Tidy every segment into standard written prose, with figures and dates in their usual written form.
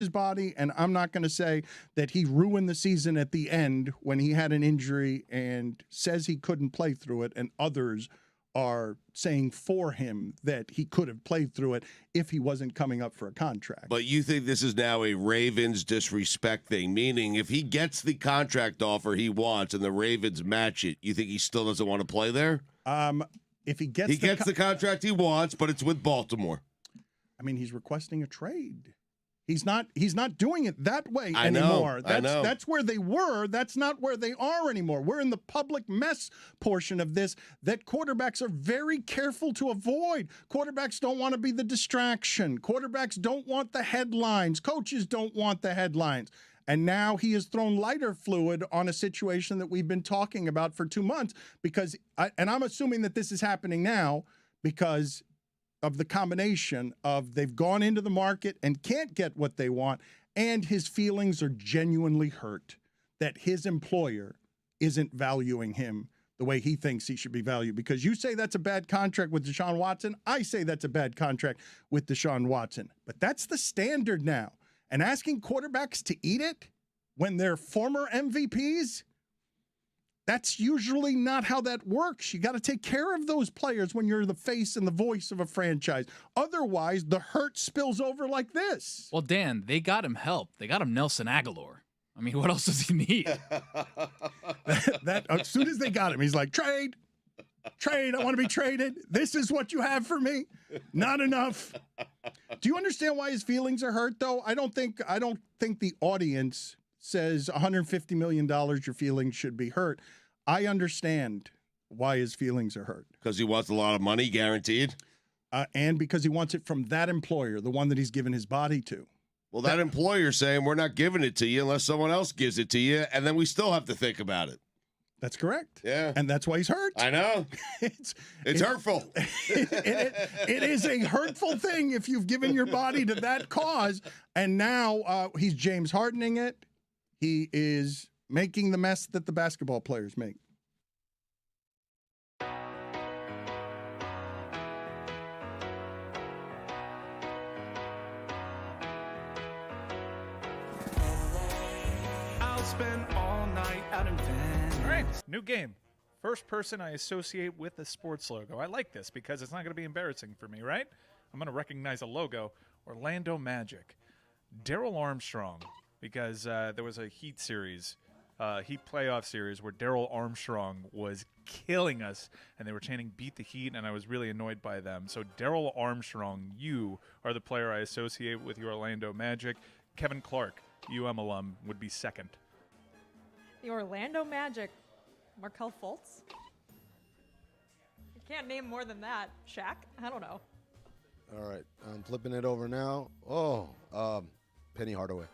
his body, and I'm not going to say that he ruined the season at the end when he had an injury and says he couldn't play through it, and others are saying for him that he could have played through it if he wasn't coming up for a contract. But you think this is now a Ravens disrespect thing, meaning if he gets the contract offer he wants and the Ravens match it, you think he still doesn't want to play there? If he gets the contract he wants, but it's with Baltimore. I mean, he's requesting a trade. He's not doing it that way I anymore. know. That's where they were. That's not where they are anymore. We're in the public mess portion of this that quarterbacks are very careful to avoid. Quarterbacks don't want to be the distraction. Quarterbacks don't want the headlines. Coaches don't want the headlines. And now he has thrown lighter fluid on a situation that we've been talking about for 2 months and I'm assuming that this is happening now because of the combination of they've gone into the market and can't get what they want, and his feelings are genuinely hurt that his employer isn't valuing him the way he thinks he should be valued. Because you say that's a bad contract with Deshaun Watson, I say that's a bad contract with Deshaun Watson. But that's the standard now. And asking quarterbacks to eat it when they're former MVPs, that's usually not how that works. You got to take care of those players when you're the face and the voice of a franchise. Otherwise, the hurt spills over like this. Well, Dan, they got him help. They got him Nelson Aguilar. I mean, what else does he need? that as soon as they got him, he's like, trade. I want to be traded. This is what you have for me. Not enough. Do you understand why his feelings are hurt, though? I don't think the audience says $150 million, your feelings should be hurt. I understand why his feelings are hurt. Because he wants a lot of money guaranteed? And because he wants it from that employer, the one that he's given his body to. Well, that employer's saying we're not giving it to you unless someone else gives it to you, and then we still have to think about it. That's correct. Yeah. And that's why he's hurt. I know. It's hurtful. It is a hurtful thing if you've given your body to that cause, and now he's James Hardening it. He is making the mess that the basketball players make. I'll spend all night out in Venice. All right, new game. First person I associate with a sports logo. I like this because it's not going to be embarrassing for me, right? I'm going to recognize a logo. Orlando Magic. Darrell Armstrong. Because there was a Heat playoff series where Darrell Armstrong was killing us, and they were chanting "Beat the Heat," and I was really annoyed by them. So Darrell Armstrong, you are the player I associate with the Orlando Magic. Kevin Clark, alum, would be second. The Orlando Magic, Markelle Fultz. You can't name more than that. Shaq? I don't know. All right, I'm flipping it over now. Penny Hardaway.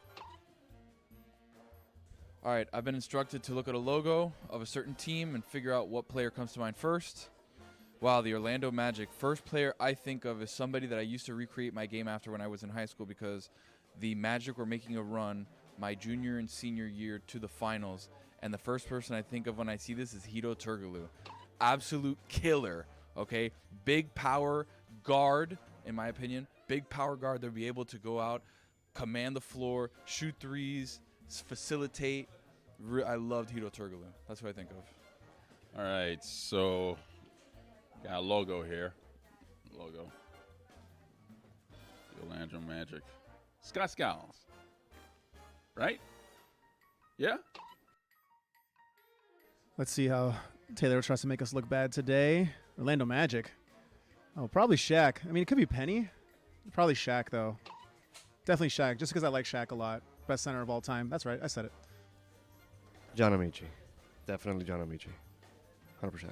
All right, I've been instructed to look at a logo of a certain team and figure out what player comes to mind first. Wow, the Orlando Magic. First player I think of is somebody that I used to recreate my game after when I was in high school because the Magic were making a run my junior and senior year to the finals. And the first person I think of when I see this is Hedo Turkoglu. Absolute killer, okay? Big power guard, in my opinion. Big power guard that would be able to go out, command the floor, shoot threes, facilitate. I loved Hedo Turkoglu. That's what I think of. All right, so got a logo here. Logo. The Orlando Magic. Scott Skiles. Right? Yeah? Let's see how Taylor tries to make us look bad today. Orlando Magic. Oh, probably Shaq. I mean, it could be Penny. Probably Shaq, though. Definitely Shaq, just because I like Shaq a lot. Best center of all time. That's right. I said it. John Amici. Definitely John Amici. 100%.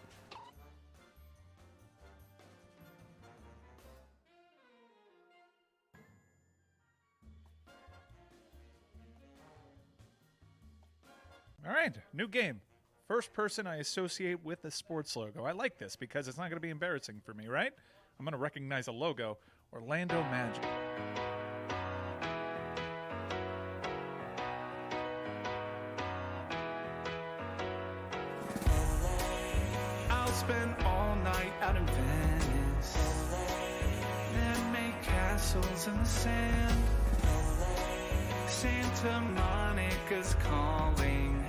All right, new game. First person I associate with a sports logo. I like this because it's not going to be embarrassing for me, right? I'm going to recognize a logo. Orlando Magic. I'll spend all night out in Venice. Then make castles in the sand. Santa Monica's calling,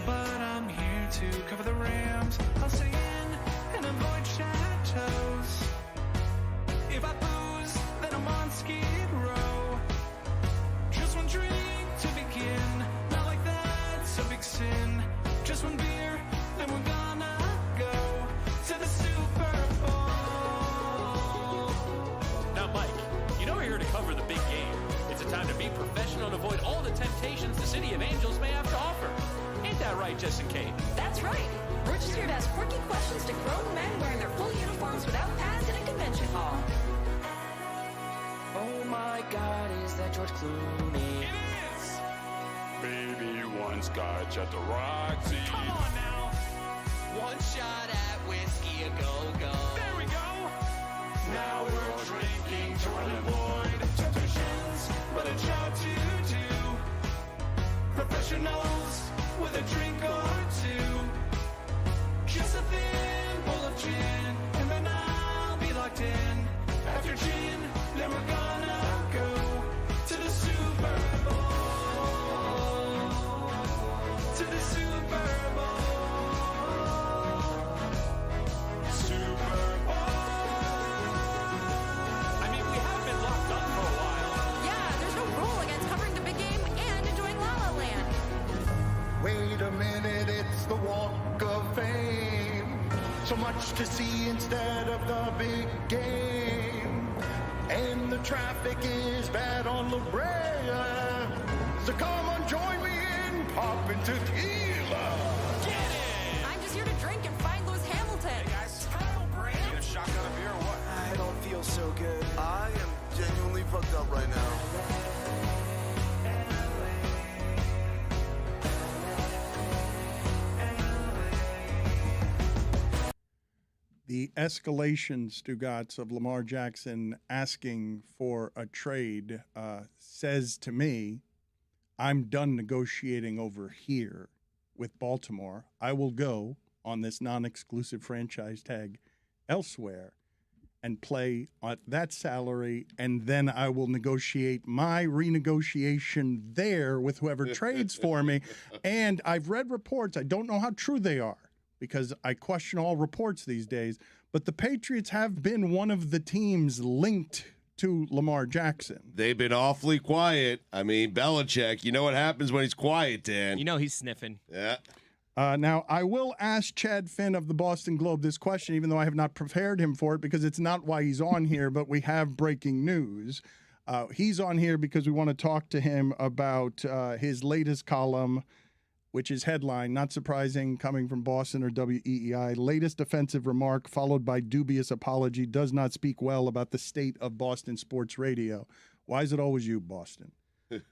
but I'm here to cover the Rams. I'll stay in and avoid chateaus. If I booze, then I'm on Skid Row. Just one drink to begin, not like that's a big sin. Just one beer, then we're gonna go to the Super Bowl. Now, Mike, you know we're here to cover the big game. It's a time to be professional and avoid all the temptations the City of Angels may have to offer. Ain't that right, Jess and Kate? That's right. We're just here to ask quirky questions to grown men wearing their full uniforms without pads in a convention hall. Oh my God, is that George Clooney? It is! Baby one scotch at the Roxy. Come on now! One shot at whiskey a go-go. There we go! Now we're drinking to avoid temptations, but a job to do. Professionals with a drink or two. Just a thin bowl of gin, and then I'll be locked in. After gin, then we're gonna go to the Super Bowl. To the Super Bowl. Super Bowl. I mean, we have been locked up for a while. Yeah, there's no rule against covering the big game and enjoying La La Land. Wait a minute, it's the Walk of Fame. So much to see instead of the big game. And the traffic is bad on La Brea. So come on, join me in popping tequila. Get it! I'm just here to drink and find Lewis Hamilton. Hey, guys, Brand. You gonna shotgun a beer or what? I don't feel so good. I am genuinely fucked up right now. The escalation, Stugotz, of Lamar Jackson asking for a trade says to me, I'm done negotiating over here with Baltimore. I will go on this non-exclusive franchise tag elsewhere and play at that salary, and then I will negotiate my renegotiation there with whoever trades for me. And I've read reports, I don't know how true they are, because I question all reports these days, but the Patriots have been one of the teams linked to Lamar Jackson. They've been awfully quiet. I mean, Belichick, you know what happens when he's quiet, Dan. You know he's sniffing. Yeah. Now, I will ask Chad Finn of the Boston Globe this question, even though I have not prepared him for it, because it's not why he's on here, but we have breaking news. He's on here because we want to talk to him about his latest column, which is headline, not surprising, coming from Boston or WEEI. Latest offensive remark followed by dubious apology does not speak well about the state of Boston sports radio. Why is it always you, Boston?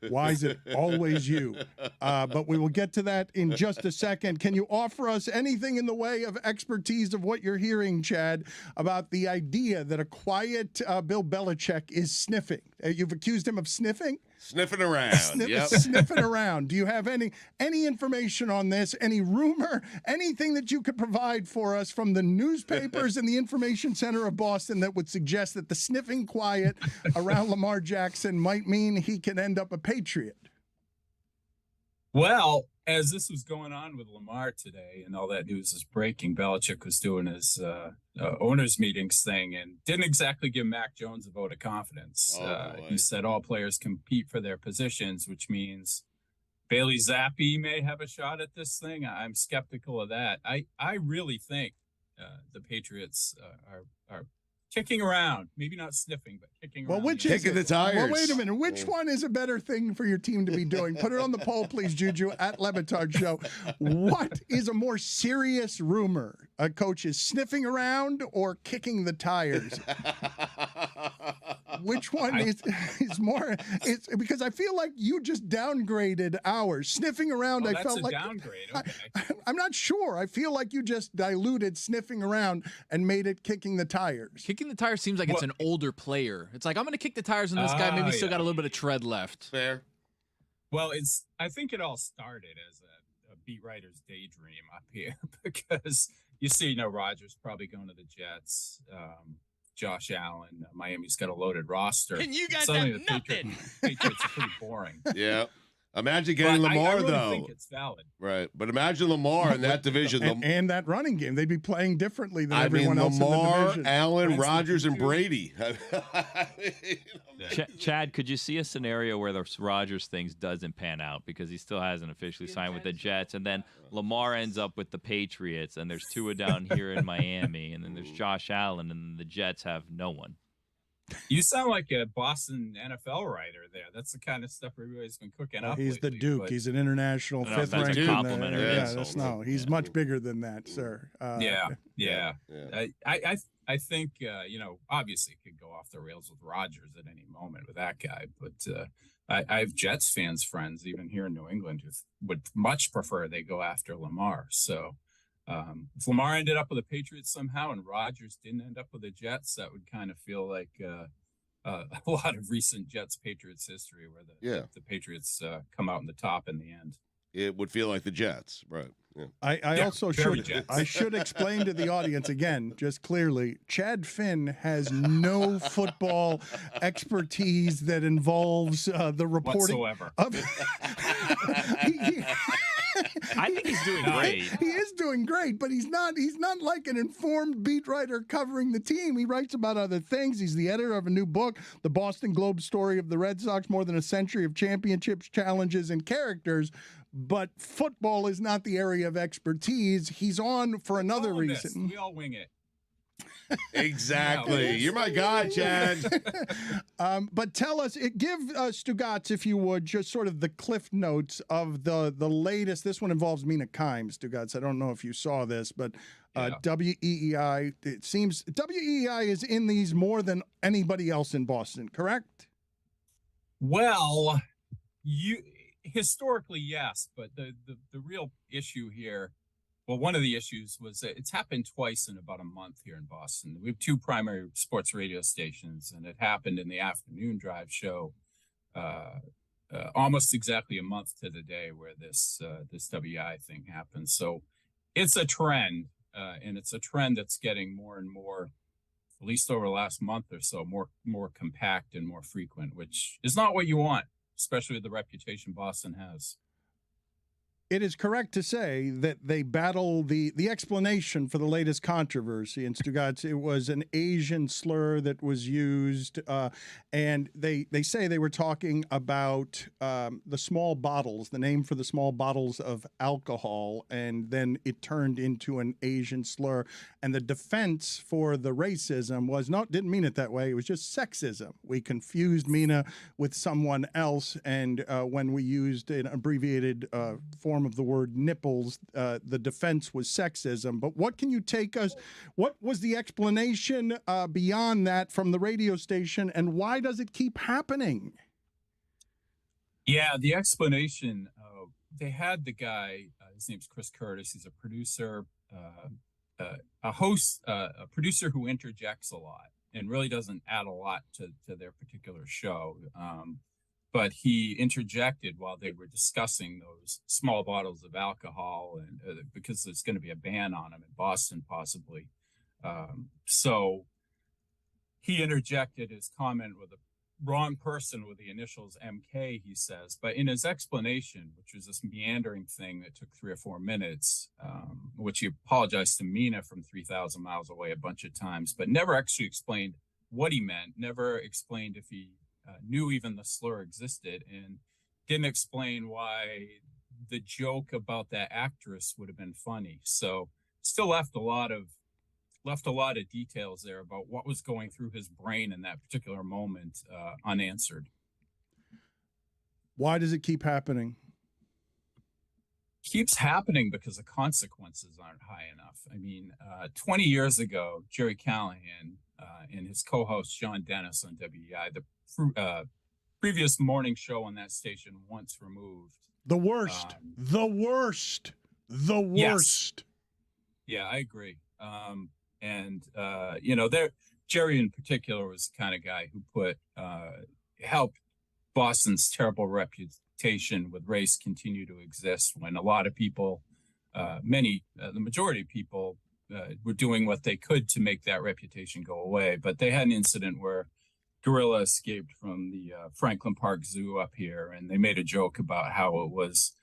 Why is it always you? But we will get to that in just a second. Can you offer us anything in the way of expertise of what you're hearing, Chad, about the idea that a quiet Bill Belichick is sniffing? You've accused him of sniffing? Sniffing around. Sniffing around. Do you have any information on this? Any rumor? Anything that you could provide for us from the newspapers and the information center of Boston that would suggest that the sniffing quiet around Lamar Jackson might mean he can end up a Patriot? Well, as this was going on with Lamar today and all that news is breaking, Belichick was doing his owners meetings thing and didn't exactly give Mac Jones a vote of confidence. He said all players compete for their positions, which means Bailey Zappi may have a shot at this thing. I'm skeptical of that. I really think the Patriots are kicking around, maybe not sniffing, but kicking around. Which is kicking the tires. Well, wait a minute. Which one is a better thing for your team to be doing? Put it on the poll, please, Juju, at Le Batard Show. What is a more serious rumor? A coach is sniffing around or kicking the tires? Which one is more? It's because I feel like you just downgraded ours. Sniffing around, I felt like downgrade. Okay. I'm not sure. I feel like you just diluted sniffing around and made it kicking the tires. Kicking the tires seems like it's an older player. It's like, I'm going to kick the tires on this guy. Maybe still got a little bit of tread left. Fair. Well, I think it all started as a beat writer's daydream up here because you see, Rodgers probably going to the Jets. Josh Allen. Miami's got a loaded roster. And you guys Suddenly have the nothing. Patriots are pretty boring. Yeah. Imagine getting But Lamar, I really though. think it's valid. Right. But imagine Lamar in that division. And that running game. They'd be playing differently than I everyone mean, else in the Lamar, division. Allen, Rodgers, and Brady. Chad, could you see a scenario where the Rodgers things doesn't pan out because he still hasn't officially signed with the Jets, and then Lamar ends up with the Patriots, and there's Tua down here in Miami, and then there's Josh Allen, and the Jets have no one? You sound like a Boston NFL writer there. That's the kind of stuff everybody's been cooking up. He's the lately, Duke. but- He's an international No, fifth that's a ranked. compliment or an Yeah, insult. he's much bigger than that, sir. Yeah. I think obviously it could go off the rails with Rodgers at any moment with that guy, but I have Jets fans friends even here in New England who would much prefer they go after Lamar. So if Lamar ended up with the Patriots somehow and Rodgers didn't end up with the Jets, that would kind of feel like a lot of recent Jets-Patriots history where the Patriots come out on the top in the end. It would feel like the Jets, right? Yeah. I also should explain to the audience again, just clearly, Chad Finn has no football expertise that involves the reporting whatsoever. I think he's doing great. He is doing great, but he's not like an informed beat writer covering the team. He writes about other things. He's the editor of a new book, The Boston Globe Story of the Red Sox, More Than a Century of Championships, Challenges, and Characters. But football is not the area of expertise. He's on for another reason. We all wing it. Exactly. You're my guy, Chad. But tell us, give Stugotz, if you would, just sort of the cliff notes of the latest. This one involves Mina Kimes, Stugotz. I don't know if you saw this, but WEEI, it seems WEEI is in these more than anybody else in Boston, correct? Well, historically, yes, but the real issue here, well, one of the issues was that it's happened twice in about a month here in Boston. We have two primary sports radio stations, and it happened in the afternoon drive show almost exactly a month to the day where this WI thing happened. So it's a trend, and it's a trend that's getting more and more, at least over the last month or so, more compact and more frequent, which is not what you want, especially with the reputation Boston has. It is correct to say that they battle the explanation for the latest controversy in Stugotz. It was an Asian slur that was used, and they say they were talking about the small bottles, the name for the small bottles of alcohol, and then it turned into an Asian slur. And the defense for the racism was didn't mean it that way. It was just sexism. We confused Mina with someone else, and when we used an abbreviated form of the word nipples, the defense was sexism. But what can you take us? What was the explanation beyond that from the radio station, and why does it keep happening? Yeah, the explanation, they had the guy, his name's Chris Curtis. He's a producer, a host, a producer who interjects a lot and really doesn't add a lot to their particular show. But he interjected while they were discussing those small bottles of alcohol, and because there's going to be a ban on them in Boston, possibly. So he interjected his comment with a wrong person with the initials MK, he says. But in his explanation, which was this meandering thing that took 3 or 4 minutes, which he apologized to Mina from 3,000 miles away a bunch of times, but never actually explained what he meant, never explained if he knew even the slur existed, and didn't explain why the joke about that actress would have been funny. So still left a lot of details there about what was going through his brain in that particular moment unanswered. Why does it keep happening? Keeps happening because the consequences aren't high enough. I mean, 20 years ago, Jerry Callahan and his co-host Sean Dennis on WEI, the previous morning show on that station, once removed. The worst. The worst. The worst. Yes. Yeah, I agree. Jerry in particular was the kind of guy who helped Boston's terrible reputation with race continue to exist when a lot of people, the majority of people were doing what they could to make that reputation go away. But they had an incident where gorilla escaped from the Franklin Park Zoo up here, and they made a joke about how it was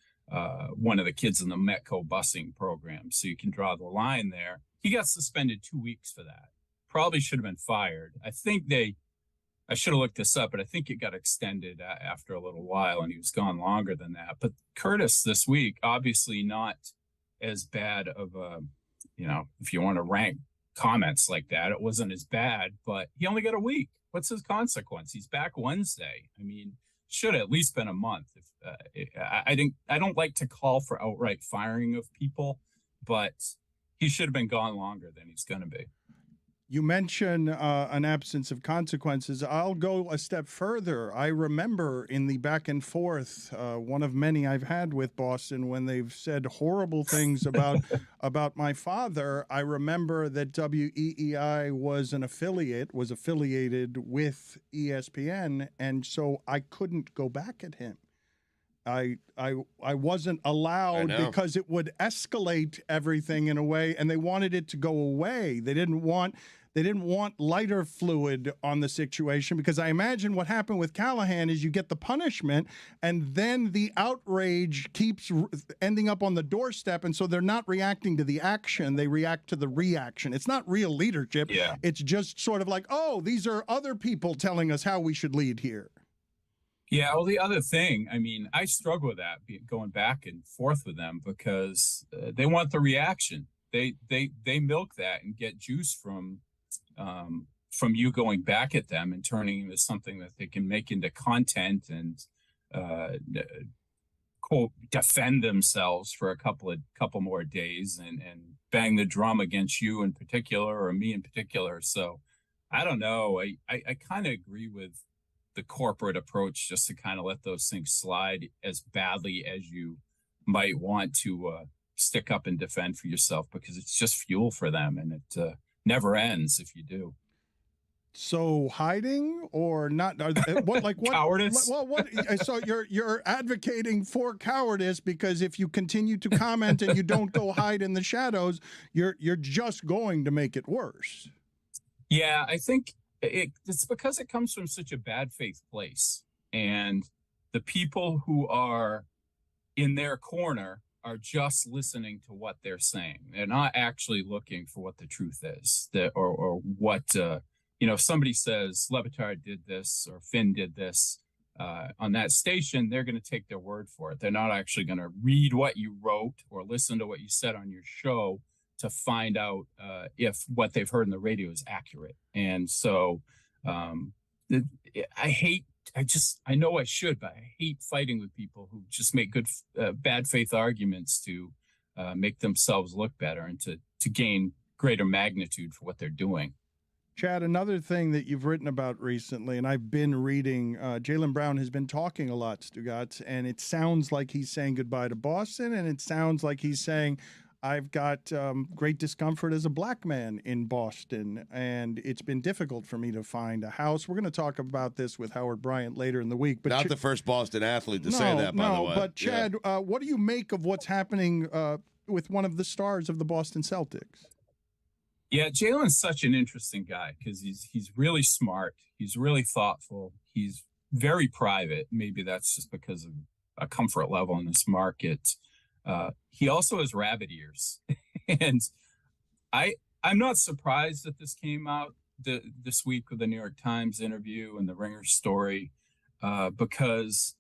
one of the kids in the Metco busing program. So you can draw the line there. He got suspended 2 weeks for that. Probably should have been fired. I should have looked this up, but I think it got extended after a little while, and he was gone longer than that. But Curtis this week, obviously not as bad of a, if you want to rank comments like that, it wasn't as bad, but he only got a week. What's his consequence? He's back Wednesday. I mean, should have at least been a month. I don't like to call for outright firing of people, but he should have been gone longer than he's going to be. You mention an absence of consequences. I'll go a step further. I remember in the back and forth, one of many I've had with Boston, when they've said horrible things about my father. I remember that WEEI was affiliated with ESPN, and so I couldn't go back at him. I wasn't allowed because it would escalate everything in a way, and they wanted it to go away. They didn't want lighter fluid on the situation, because I imagine what happened with Callahan is you get the punishment and then the outrage keeps ending up on the doorstep, and so they're not reacting to the action, they react to the reaction. It's not real leadership. Yeah. It's just sort of like, oh, these are other people telling us how we should lead here. Yeah, well, the other thing, I mean, I struggle with that, going back and forth with them, because they want the reaction. They milk that and get juice from you going back at them and turning into something that they can make into content and quote defend themselves for a couple more days and bang the drum against you in particular, or me in particular. So I don't know. I kind of agree with the corporate approach, just to kind of let those things slide as badly as you might want to stick up and defend for yourself, because it's just fuel for them, and it never ends if you do. So hiding or not? What cowardice? What? So you're advocating for cowardice, because if you continue to comment and you don't go hide in the shadows, you're just going to make it worse. Yeah, I think it's because it comes from such a bad faith place, and the people who are in their corner are just listening to what they're saying. They're not actually looking for what the truth is, or what if somebody says Le Batard did this or Finn did this on that station, they're going to take their word for it. They're not actually going to read what you wrote or listen to what you said on your show to find out if what they've heard in the radio is accurate. And so I know I should, but I hate fighting with people who just make good, bad faith arguments to make themselves look better and to gain greater magnitude for what they're doing. Chad, another thing that you've written about recently, and I've been reading, Jaylen Brown has been talking a lot, Stugotz, and it sounds like he's saying goodbye to Boston, and it sounds like he's saying, I've got great discomfort as a black man in Boston, and it's been difficult for me to find a house. We're going to talk about this with Howard Bryant later in the week. But not the first Boston athlete to say that, by the way. But Chad, what do you make of what's happening with one of the stars of the Boston Celtics? Yeah, Jaylen's such an interesting guy, because he's really smart. He's really thoughtful. He's very private. Maybe that's just because of a comfort level in this market. He also has rabbit ears, and I'm not surprised that this came out this week with the New York Times interview and the Ringer story, because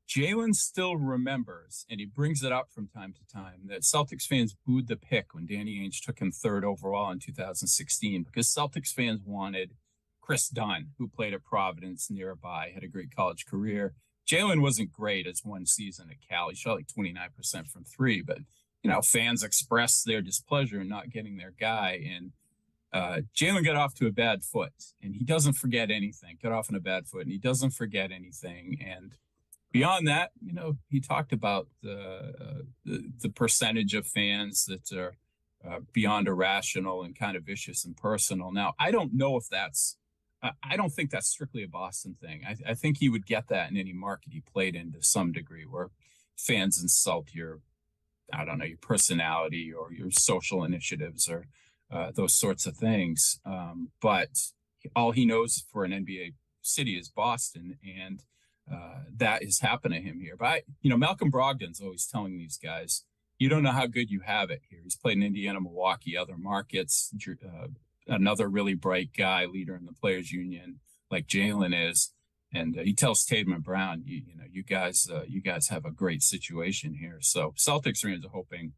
Jaylen still remembers, and he brings it up from time to time, that Celtics fans booed the pick when Danny Ainge took him 3rd overall in 2016, because Celtics fans wanted Chris Dunn, who played at Providence nearby, had a great college career. Jaylen wasn't great as one season at Cal. He shot like 29% from 3, but fans expressed their displeasure in not getting their guy, and Jaylen got off to a bad foot, and he doesn't forget anything. Got off on a bad foot, and he doesn't forget anything. And beyond that, he talked about the percentage of fans that are beyond irrational and kind of vicious and personal. Now, I don't know if I don't think that's strictly a Boston thing. I think he would get that in any market he played in to some degree, where fans insult your I don't know, your personality or your social initiatives or those sorts of things. But all he knows for an NBA city is Boston, and that has happened to him here. But Malcolm Brogdon's always telling these guys, you don't know how good you have it here. He's played in Indiana, Milwaukee, other markets. Another really bright guy, leader in the Players Union, like Jalen is, and he tells Tatum and Brown, you guys have a great situation here. So Celtics fans are hoping,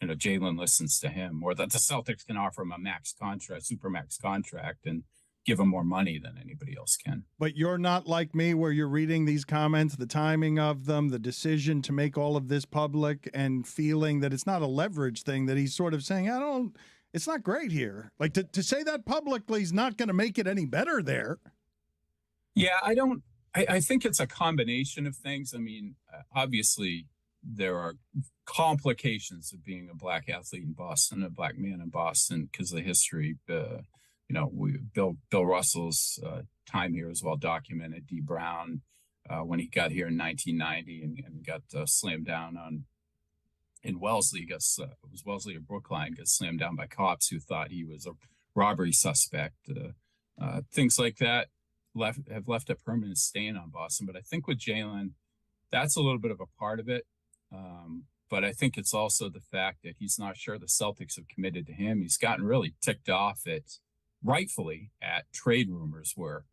Jalen listens to him, or that the Celtics can offer him a max contract, super max contract, and give him more money than anybody else can. But you're not like me where you're reading these comments, the timing of them, the decision to make all of this public, and feeling that it's not a leverage thing, that he's sort of saying, it's not great here. Like to say that publicly is not going to make it any better there. Yeah, I think it's a combination of things. I mean, obviously there are complications of being a black athlete in Boston, a black man in Boston, because of the history. Bill Russell's time here is well documented. D. Brown, when he got here in 1990 and got slammed down in Wellesley, it was Wellesley or Brookline, got slammed down by cops who thought he was a robbery suspect. Things like that have left a permanent stain on Boston. But I think with Jalen, that's a little bit of a part of it. But I think it's also the fact that he's not sure the Celtics have committed to him. He's gotten really ticked off rightfully at trade rumors where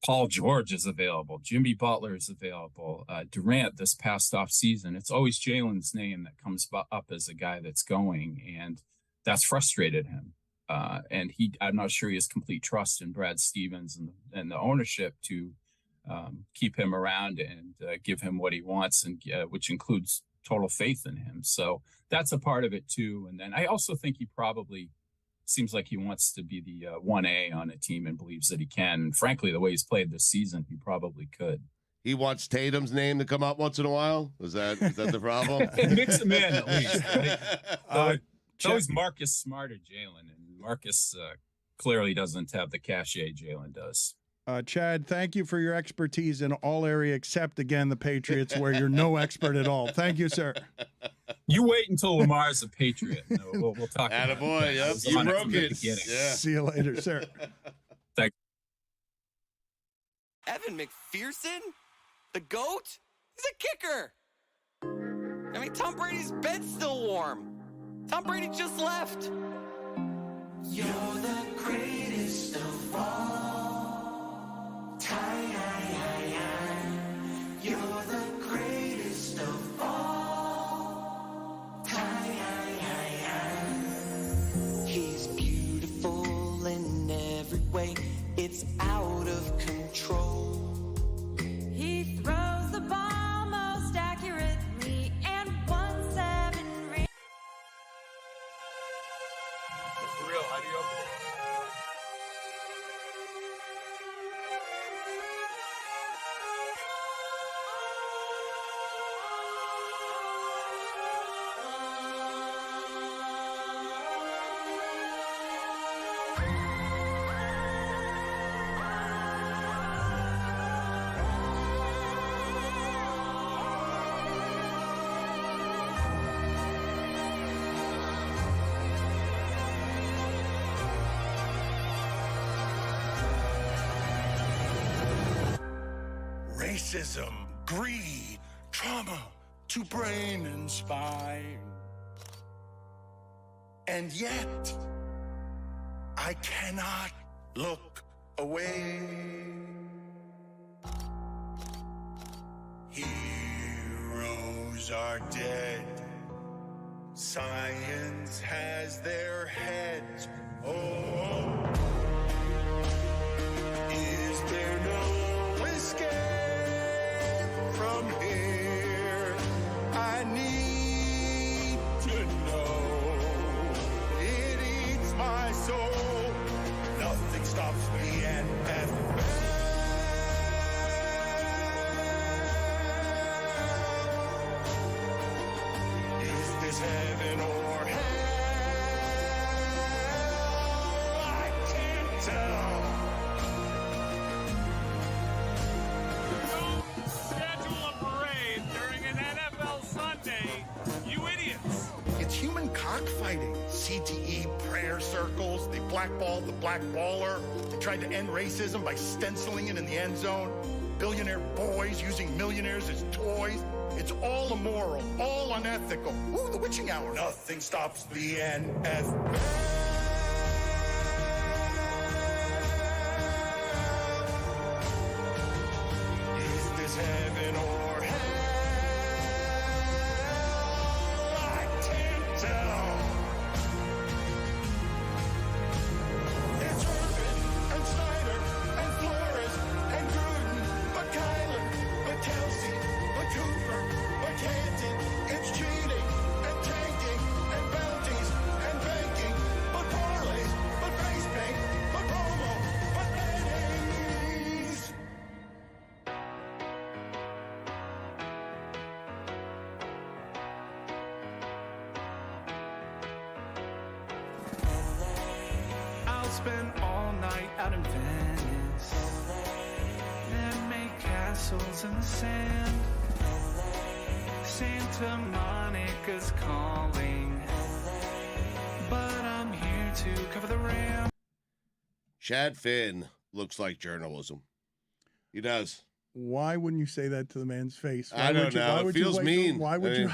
Paul George is available, Jimmy Butler is available, Durant this past off season. It's always Jalen's name that comes up as a guy that's going, and that's frustrated him. And I'm not sure he has complete trust in Brad Stevens and the ownership to keep him around and give him what he wants, and which includes total faith in him. So that's a part of it too. And then I also think he probably seems like he wants to be the 1A on a team and believes that he can. And frankly, the way he's played this season, he probably could. He wants Tatum's name to come up once in a while? Is that the problem? Mix him in at least. Right? It's always Marcus Smart or Jalen, and Marcus clearly doesn't have the cachet Jalen does. Chad, thank you for your expertise in all area except, again, the Patriots, where you're no expert at all. Thank you, sir. You wait until Lamar's a Patriot. We'll talk about it. Attaboy, yep. You broke it. Yeah. See you later, sir. Thanks. Evan McPherson? The GOAT? He's a kicker. I mean, Tom Brady's bed's still warm. Tom Brady just left. You're the greatest of all. You're the greatest of all. He's beautiful in every way. It's out of control. He throws the ball most accurately and 1-7. For real, how do you open it? Racism, greed, trauma to brain and spine. And yet, I cannot look away. Heroes are dead. Science has their heads. Oh, is there no escape from here? I need to know. It eats my soul. Nothing stops me and is this heaven or hell? I can't tell. Don't schedule a parade during an NFL Sunday, you idiots. CTE prayer circles. They blackballed the black baller. They tried to end racism by stenciling it in the end zone. Billionaire boys using millionaires as toys. It's all immoral, all unethical. Ooh, the witching hour. Nothing stops the NFL. Is this heaven or hell? I can't tell. It's Urban and Snyder and Flores and Gruden, but Kyler, but Kelsey, but Cooper, but Canton. It's cheating and tanking and bounties and banking, but parlays, but face paint, but promo, but Bennings. I'll spend all night out in Venice, then make castles in the sand. Santa Monica's calling, but I'm here to cover the Rams. Chad Finn looks like journalism. He does. Why wouldn't you say that to the man's face? I don't know. It feels mean. Why would you?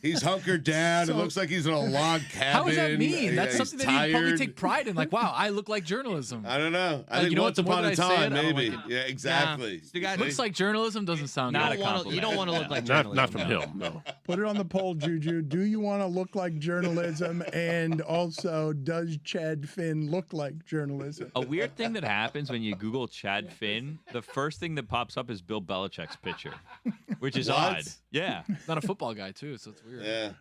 He's hunkered down. It looks like he's in a log cabin. How is that mean? That's He's something that he'd probably tired. take pride in. Like, wow, I look like journalism. I don't know. I Like, think you know once what, the more upon a that I say time, it, I don't maybe. like it. Yeah, exactly. Looks like journalism doesn't sound Not good. a compliment. You don't want to look like journalism. Not from him, no. Put it on the poll, Juju. Do you want to look like journalism? And also, does Chad Finn look like journalism? A weird thing that happens when you Google Chad Finn, the first thing that pops up is Bill Belichick's picture, which is What? odd. Yeah. Not a football guy, too, so it's weird. Yeah.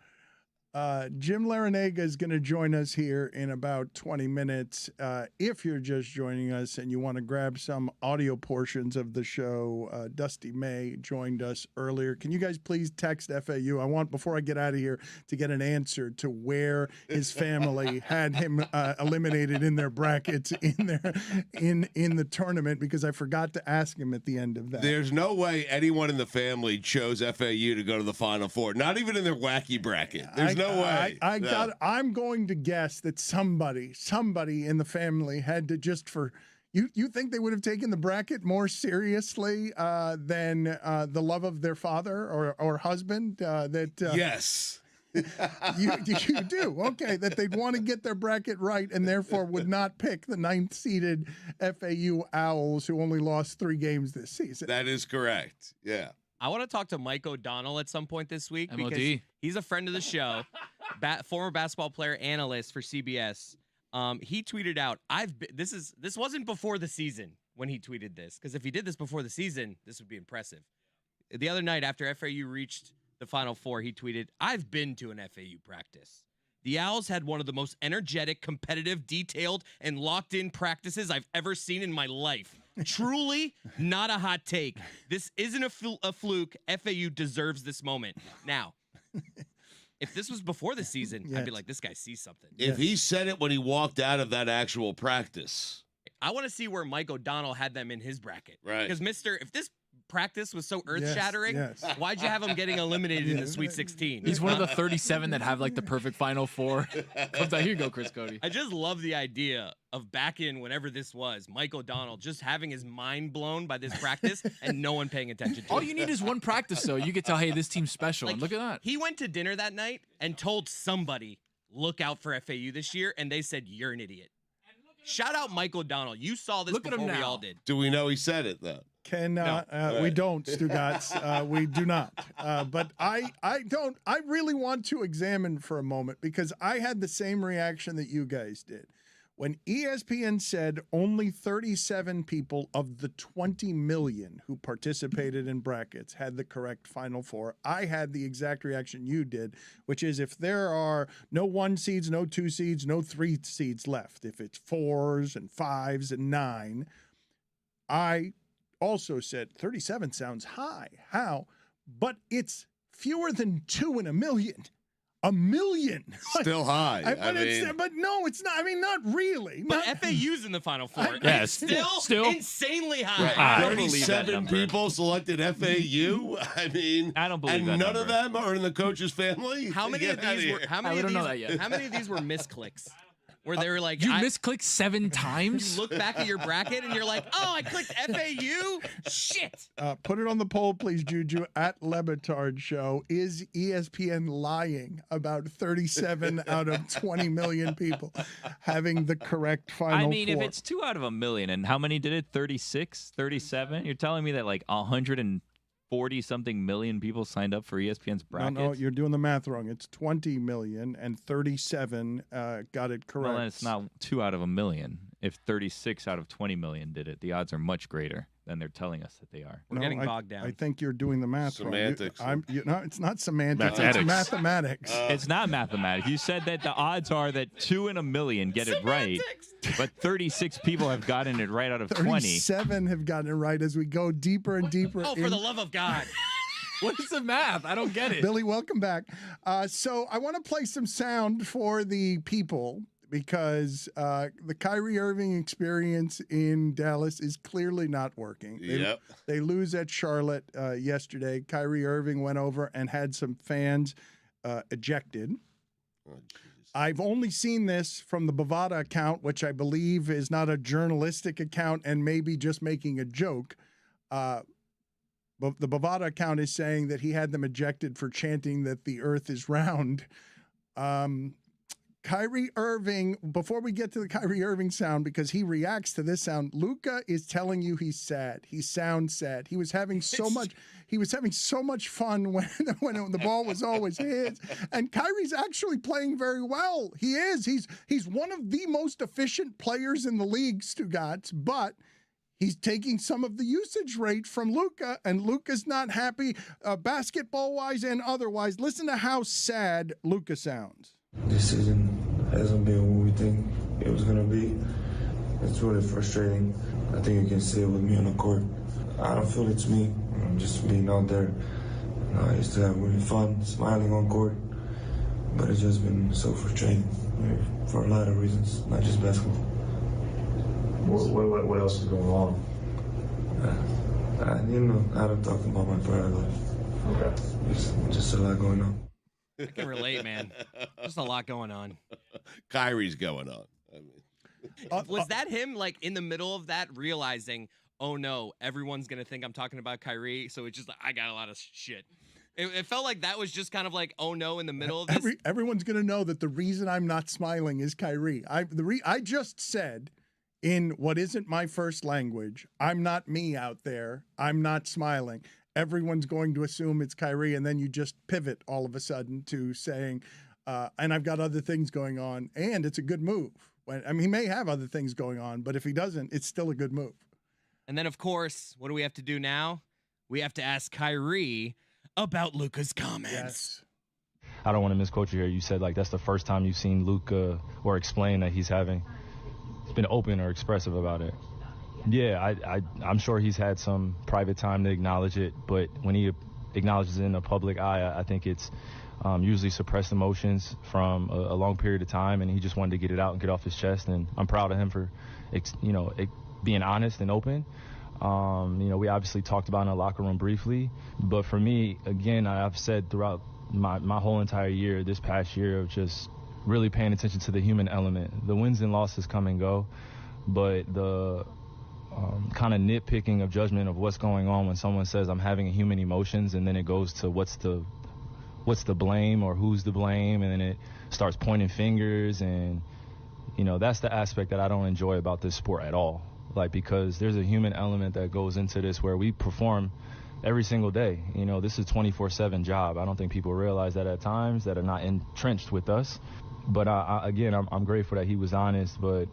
Jim Larinaga is going to join us here in about 20 minutes. If you're just joining us and you want to grab some audio portions of the show, Dusty May joined us earlier. Can you guys please text FAU? I want, before I get out of here, to get an answer to where his family had him eliminated in their brackets in the tournament, because I forgot to ask him at the end of that. There's no way anyone in the family chose FAU to go to the Final Four. Not even in their wacky bracket. There's no way. I'm going to guess that somebody in the family had to just for you think they would have taken the bracket more seriously than the love of their father or husband. Yes. You do. Okay, that they'd want to get their bracket right and therefore would not pick the 9th seeded FAU Owls, who only lost 3 games this season. That is correct. Yeah. I want to talk to Mike O'Donnell at some point this week MOD. because he's a friend of the show, former basketball player, analyst for CBS. He tweeted out, this wasn't before the season when he tweeted this, because if he did this before the season, this would be impressive. The other night after FAU reached the Final Four, he tweeted, "I've been to an FAU practice. The Owls had one of the most energetic, competitive, detailed, and locked-in practices I've ever seen in my life. Truly not a hot take. This isn't a fluke. FAU deserves this moment." Now, if this was before the season, I'd be like, this guy sees something. If he said it when he walked out of that actual practice. I want to see where Mike O'Donnell had them in his bracket. Right. Because, if this practice was so earth-shattering, why'd you have him getting eliminated in the Sweet 16? He's one of the 37 that have, like, the perfect Final Four. Comes out, here you go, Chris Cody. I just love the idea of back in whenever this was, Mike O'Donnell just having his mind blown by this practice and no one paying attention to it. All you need is one practice, though. You get to tell, hey, this team's special. Like, and look at that. He went to dinner that night and told somebody, look out for FAU this year, and they said, you're an idiot. Shout out Mike O'Donnell. You saw this Look at him before we now. all did. Do we know he said it, though? We don't, Stugotz. We do not. But I really want to examine for a moment, because I had the same reaction that you guys did. When ESPN said only 37 people of the 20 million who participated in brackets had the correct Final Four, I had the exact reaction you did, which is if there are no 1 seeds, no 2 seeds, no 3 seeds left, if it's 4s and 5s and 9, I also said 37 sounds high. How? But it's fewer than 2 in a million 1 million. Still high. But no, it's not. I mean, not really. But FAU's in the Final Four. Yeah, Still insanely high. I don't believe that 37 number. people selected FAU. I mean, I don't believe and that none of number. them are in the coach's family. How many Get of outta these were? here. How many we of don't know these? that yet. How many of these were misclicks? Where they were like, You misclicked 7 times? You look back at your bracket and you're like, oh, I clicked FAU. Shit. Put it on the poll, please, Juju, at Le Batard Show. Is ESPN lying about 37 out of 20 million people having the correct Final I mean, Four? if it's 2 out of 1 million, and how many did it? 36, 37? You're telling me that like 140-something million people signed up for ESPN's bracket? No, you're doing the math wrong. It's 20 million and 37 got it correct. Well, then it's not 2 out of 1 million. If 36 out of 20 million did it, the odds are much greater than they're telling us that they are. We're getting bogged down. I think you're doing the math Semantics. wrong. It's not semantics. Mathematics. It's mathematics. It's not mathematics. You said that the odds are that 2 in 1 million get it right, but 36 people have gotten it right out of 20. 37 have gotten it right as we go deeper and deeper. Oh, for the love of God. What is the math? I don't get it. Billy, welcome back. So I want to play some sound for the people because the Kyrie Irving experience in Dallas is clearly not working. They lose at Charlotte yesterday. Kyrie Irving went over and had some fans ejected. I've only seen this from the Bovada account, which I believe is not a journalistic account and maybe just making a joke. But the Bovada account is saying that he had them ejected for chanting that the earth is round. Kyrie Irving, before we get to the Kyrie Irving sound, because he reacts to this sound, Luka is telling you he's sad. He sounds sad. He was having so much fun when the ball was always his. And Kyrie's actually playing very well. He is. He's one of the most efficient players in the league, Stugotz, but he's taking some of the usage rate from Luka, and Luka's not happy basketball-wise and otherwise. Listen to how sad Luka sounds. This season hasn't been what we think it was going to be. It's really frustrating. I think you can see it with me on the court. I don't feel it's me. I'm just being out there. I used to have really fun, smiling on court, but it's just been so frustrating for a lot of reasons, not just basketball. What else is going on? I don't talk about my private life. Okay. Just a lot going on. I can relate, man. Just a lot going on. Kyrie's going on. I mean, was that him, like, in the middle of that, realizing, oh, no, everyone's going to think I'm talking about Kyrie, so it's just like, I got a lot of shit. It felt like that was just kind of like, oh, no, in the middle of this. Everyone's going to know that the reason I'm not smiling is Kyrie. I just said, in what isn't my first language, I'm not me out there. I'm not smiling. Everyone's going to assume it's Kyrie, and then you just pivot all of a sudden to saying, and I've got other things going on, and it's a good move. I mean, he may have other things going on, but if he doesn't, it's still a good move. And then, of course, what do we have to do now? We have to ask Kyrie about Luka's comments. Yes. I don't want to misquote you here. You said, like, that's the first time you've seen Luka or explain that he's been open or expressive about it. Yeah, I'm sure he's had some private time to acknowledge it, but when he acknowledges it in the public eye, I think it's usually suppressed emotions from a long period of time, and he just wanted to get it out and get off his chest, and I'm proud of him for, being honest and open. We obviously talked about it in the locker room briefly, but for me, again, I've said throughout my whole entire year, this past year, of just really paying attention to the human element. The wins and losses come and go, but the kind of nitpicking of judgment of what's going on when someone says I'm having human emotions, and then it goes to what's the blame or who's to blame, and then it starts pointing fingers, and that's the aspect that I don't enjoy about this sport at all. Like, because there's a human element that goes into this where we perform every single day. This is a 24/7 job. I don't think people realize that at times that are not entrenched with us. But I'm grateful that he was honest, but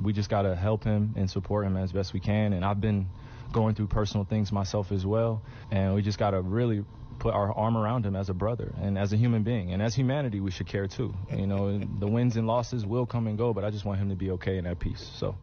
we just got to help him and support him as best we can. And I've been going through personal things myself as well. And we just got to really put our arm around him as a brother and as a human being. And as humanity, we should care too. The wins and losses will come and go, but I just want him to be okay and at peace. So.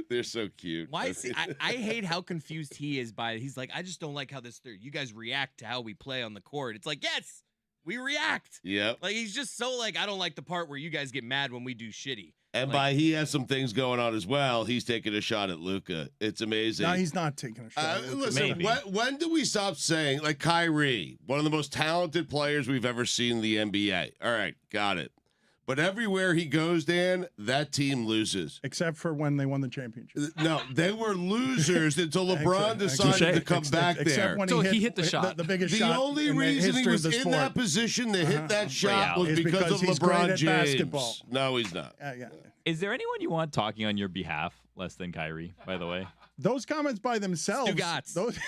they're so cute. Why is I hate how confused he is by it. He's like, I just don't like how you guys react to how we play on the court. It's like, yes, We react. Yep. Like, he's just so like, I don't like the part where you guys get mad when we do shitty. And Like, he has some things going on as well. He's taking a shot at Luka. It's amazing. No, he's not taking a shot. at Luka. Listen, when do we stop saying, like, Kyrie, one of the most talented players we've ever seen in the NBA? All right, got it. But everywhere he goes, Dan, that team loses. Except for when they won the championship. No, they were losers until LeBron decided to come back there. When he hit the shot. The biggest the shot only in the reason he history was of the in sport. that position to hit that shot was Is because of he's great LeBron at James. basketball. No, he's not. Yeah. Is there anyone you want talking on your behalf less than Kyrie, by the way? Those comments by themselves. Stugotz. Those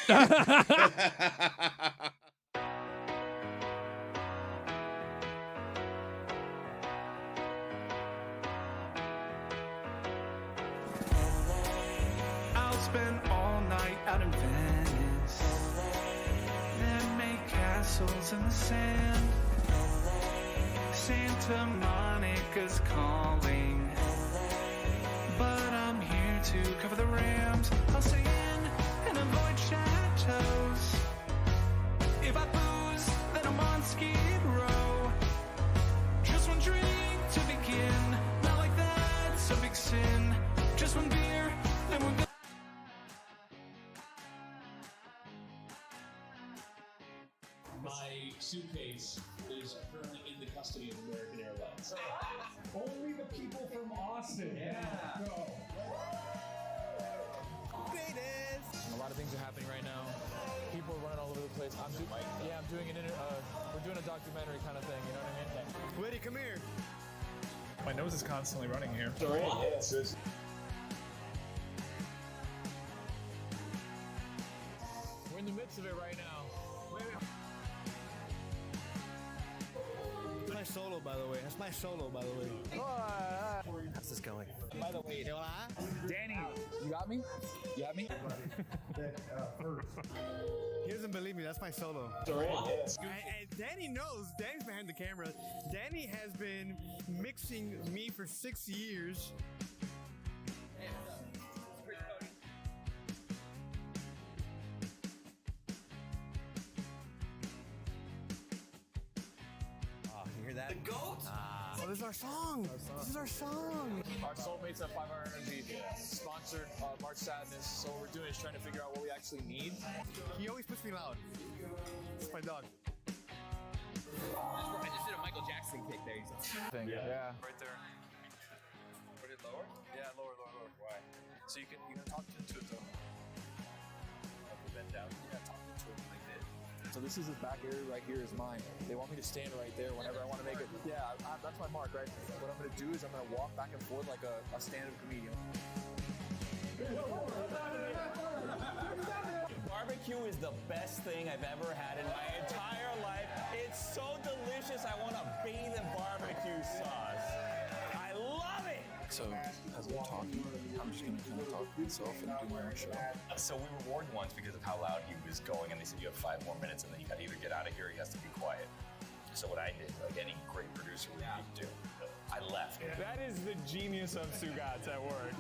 I'll spend all night out in Venice, then make castles in the sand. Santa Monica's calling, but I'm here to cover the Rams. I'll stay in and avoid chateaus. If I booze, then I'm on Skid Row. Just one drink to begin, not like that's a big sin. Just one beer, then we're good. My suitcase is currently in the custody of American Airlines. Only the people from Austin. Yeah. Go. A lot of things are happening right now. People are running all over the place. I'm doing we're doing a documentary kind of thing. You know what I mean? Liddy, come here. My nose is constantly running here. We're in the midst of it right now. My solo, by the way. That's my solo, by the way. How's this going? By the way, Danny, you got me? You got me? He doesn't believe me. That's my solo. And Danny knows. Danny's behind the camera. Danny has been mixing me for 6 years. Oh, you hear that? The GOAT? Oh, this is our song. This is our song. Our soulmates at 5 Hour Energy sponsored March Sadness, so what we're doing is trying to figure out what we actually need. He always puts me loud. It's my dog. I just did a Michael Jackson kick there. Yeah. Right there. Put it lower? Yeah, lower. Why? So you can talk into it though. Bend down. Yeah, talk into it like this. So this is his back area right here is mine. They want me to stand right there whenever I want to make it. Yeah, that's my mark, right? What I'm going to do is I'm going to walk back and forth like a stand-up comedian. Barbecue is the best thing I've ever had in my entire life. It's so delicious. I want to bathe in barbecue sauce. I love it. So as we're talking, I'm just going to kind of talk to myself and do my own show. So we were warned once because of how loud he was going, and they said you have 5 more minutes, and then you got to either get out of here or he has to be quiet. So what I did, like any great producer would do, I left. That is the genius of Stugotz at work.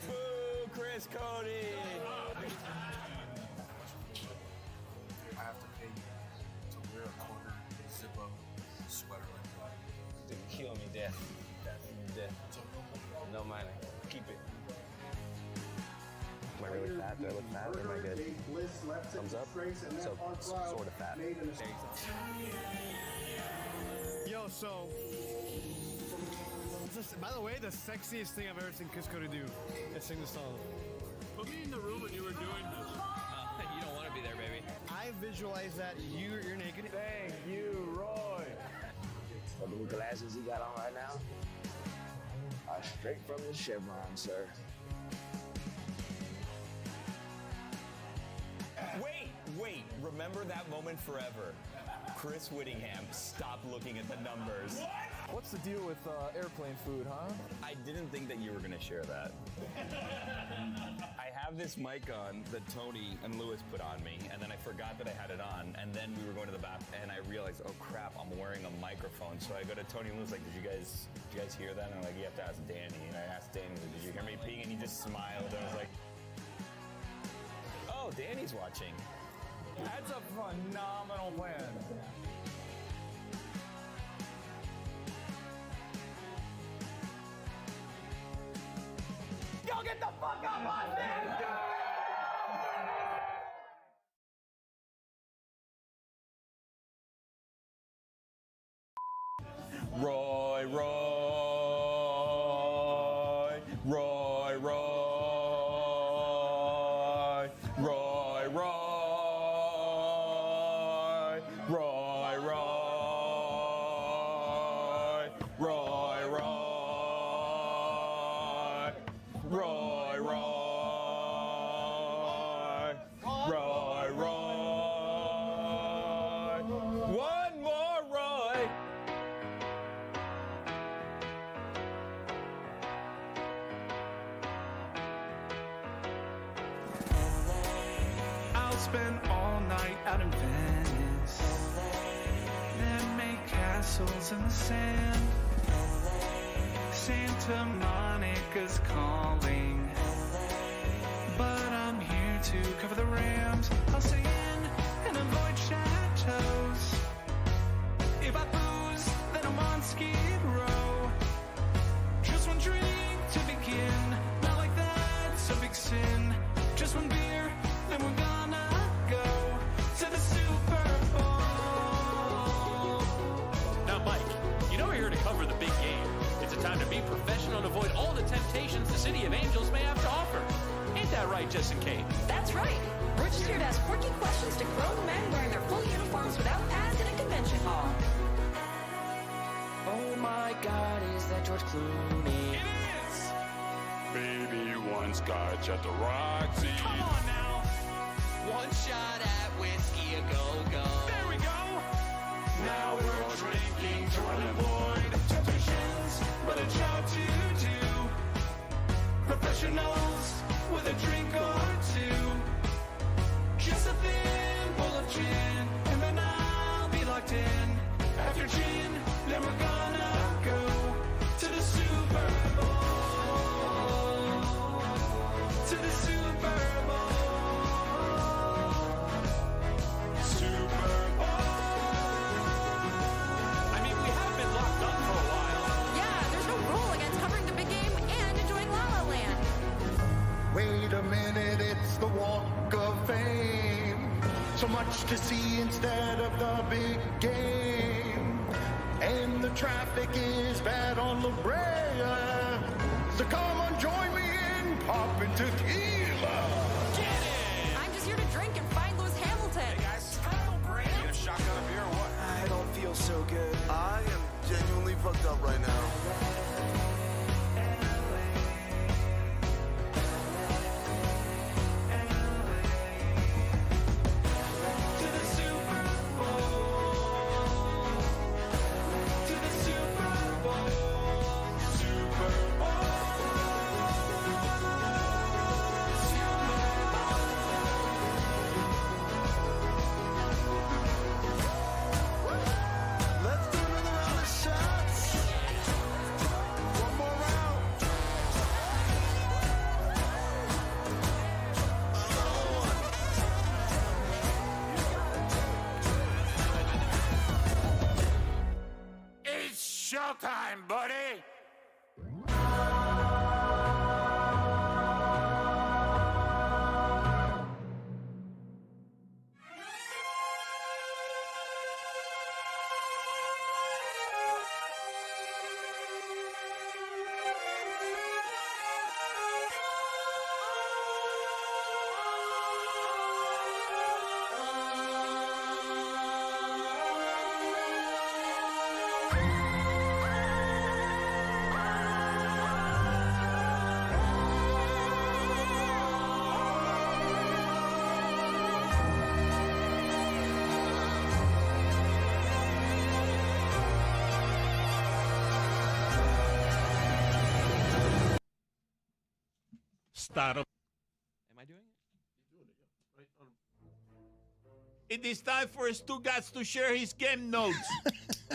Boo, Chris Cody. I have to pay you to wear a quarter zip-up sweater like that. To kill me, death. No money. Keep it. Am I really fat? Do I look fat or am I good? Thumbs up? So, sort of fat. Yo, so. By the way, the sexiest thing I've ever seen Chris Cody do is sing the song. Put me in the room when you were doing this. You don't want to be there, baby. I visualize that you're naked. Thank you, Roy. The blue glasses he got on right now are straight from the Chevron, sir. Wait. Remember that moment forever. Chris Whittingham, stop looking at the numbers. What's the deal with airplane food, huh? I didn't think that you were going to share that. I have this mic on that Tony and Lewis put on me, and then I forgot that I had it on, and then we were going to the bathroom, and I realized, oh crap, I'm wearing a microphone. So I go to Tony and Lewis, like, did you guys hear that? And I'm like, you have to ask Danny. And I asked Danny, did you hear me peeing? And he just smiled, and I was like, oh, Danny's watching. That's a phenomenal plan. Get the fuck up on stage! Roy, Roy, Roy, Roy, Roy, Roy, Roy, Roy, Roy, Roy, Roy, Roy, Roy, Roy, one more Roy. I'll spend all night out in Venice, then make castles in the sand. Santa Monica's calling, but I'm here to cover the Rams. I'll stay in and avoid chateaus. If I booze, then I'm on Skid Row. Just one drink to begin, not like that's a big sin. Just one beer, then we're gonna go to the Super Bowl. Now, Mike, you know we're here to cover the big game. It's a time to be professional and avoid all the temptations the City of Angels may have to offer. Ain't that right, Justin Kane? That's right. Rich here to ask quirky questions to grown men wearing their full uniforms without pads in a convention hall. Oh my God, is that George Clooney? It is! Baby, one scotch at the Roxy. Come on now! One shot at whiskey, a go-go. There we go! Now we're drinking to avoid temptations, but a job to do. Professionals with a drink or two. Just a thimble of gin, and then I'll be locked in. After gin, then we're gonna go to the Super Bowl. To the Super Bowl. Super Bowl. I mean, we have been locked up for a while. Yeah, there's no rule against covering the big game and enjoying La La Land. Wait a minute, it's the Walk of Fame. So much to see instead of the big game. And the traffic is bad on La Brea. So come on, join me in popping tequila. I'm just here to drink and find Lewis Hamilton. Hey guys, need a shotgun of beer or what? I don't feel so good. I am genuinely fucked up right now. To the Super Bowl. To the Super Bowl. Super Bowl. Let's do another round of shots. One more round. It's showtime, buddy. Start up. Am I doing it? It is time for Stugotz to share his game notes.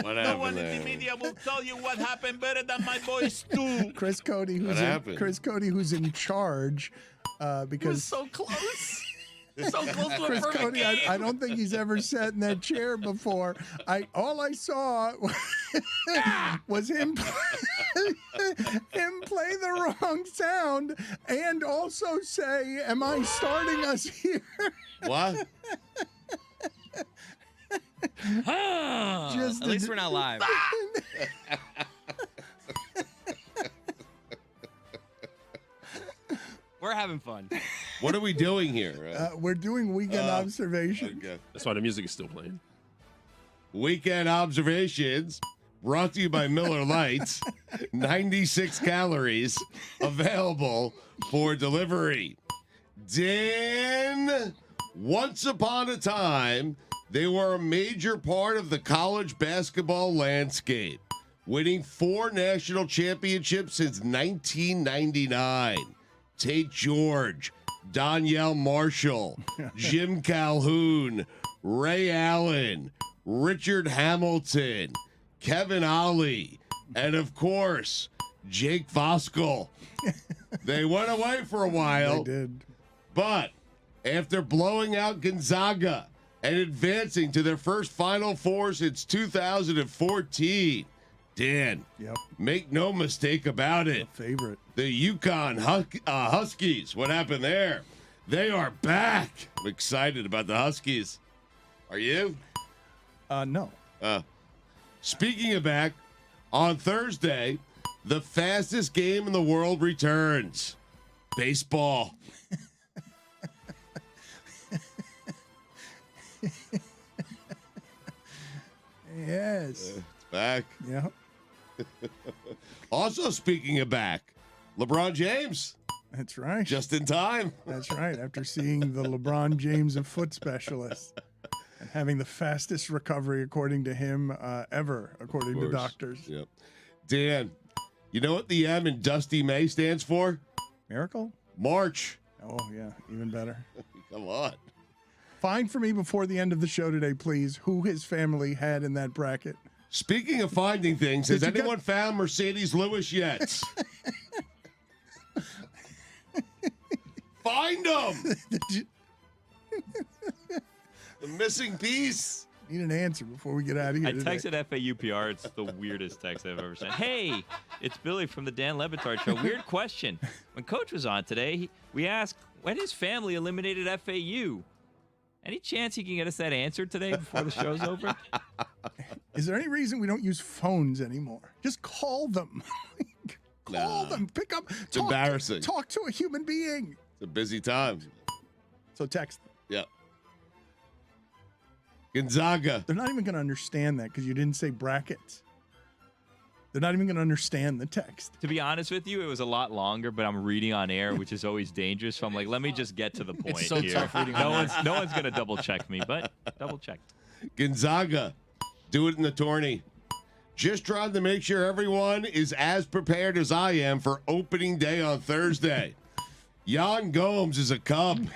What No happened one in there? the media will tell you what happened better than my boy Stu. Chris Cody, who's in charge, because So close. So close to a Chris perfect Cody, game. I don't think he's ever sat in that chair before. All I saw was him him play the wrong sound and also say, "Am I starting us here?" What? At least we're not live. We're having fun. What are we doing here? We're doing weekend observation. Okay. That's why the music is still playing. Weekend observations brought to you by Miller Lights. 96 calories available for delivery. Dan, once upon a time, they were a major part of the college basketball landscape, winning 4 national championships since 1999. Tate George, Donyell Marshall, Jim Calhoun, Ray Allen, Richard Hamilton, Kevin Ollie, and of course, Jake Voskuhl. They went away for a while. They did. But after blowing out Gonzaga and advancing to their first Final Four since 2014, Dan, make no mistake about it. Favorite. The Yukon Huskies. What happened there? They are back. I'm excited about the Huskies. Are you? No. Speaking of back, on Thursday, the fastest game in the world returns. Baseball. Yes. It's back. Yeah. Also, speaking of back, LeBron James. That's right. Just in time. That's right. After seeing the LeBron James of foot specialist and having the fastest recovery, according to him, ever, according to doctors. Yep. Dan, you know what the M in Dusty May stands for? Miracle? March. Oh, yeah. Even better. Come on. Find for me before the end of the show today, please, who his family had in that bracket. Speaking of finding things, has anyone found Mercedes Lewis yet? Find them! The missing piece. Need an answer before we get out of here. I texted FAUPR. It's the weirdest text I've ever sent. Hey, it's Billy from the Dan Le Batard Show. Weird question. When Coach was on today, we asked when his family eliminated FAU. Any chance he can get us that answer today before the show's over? Is there any reason we don't use phones anymore? Just call them. Call them. Pick up. It's embarrassing. Talk to a human being. It's a busy time. So text them. Yeah. Gonzaga. They're not even going to understand that because you didn't say brackets. They're not even going to understand the text. To be honest with you, it was a lot longer, but I'm reading on air, which is always dangerous. So I'm like, let me just get to the point so here. tough reading no on one's going to double check me, but double checked. Gonzaga. Do it in the tourney. Just trying to make sure everyone is as prepared as I am for opening day on Thursday. Jan Gomes is a Cub.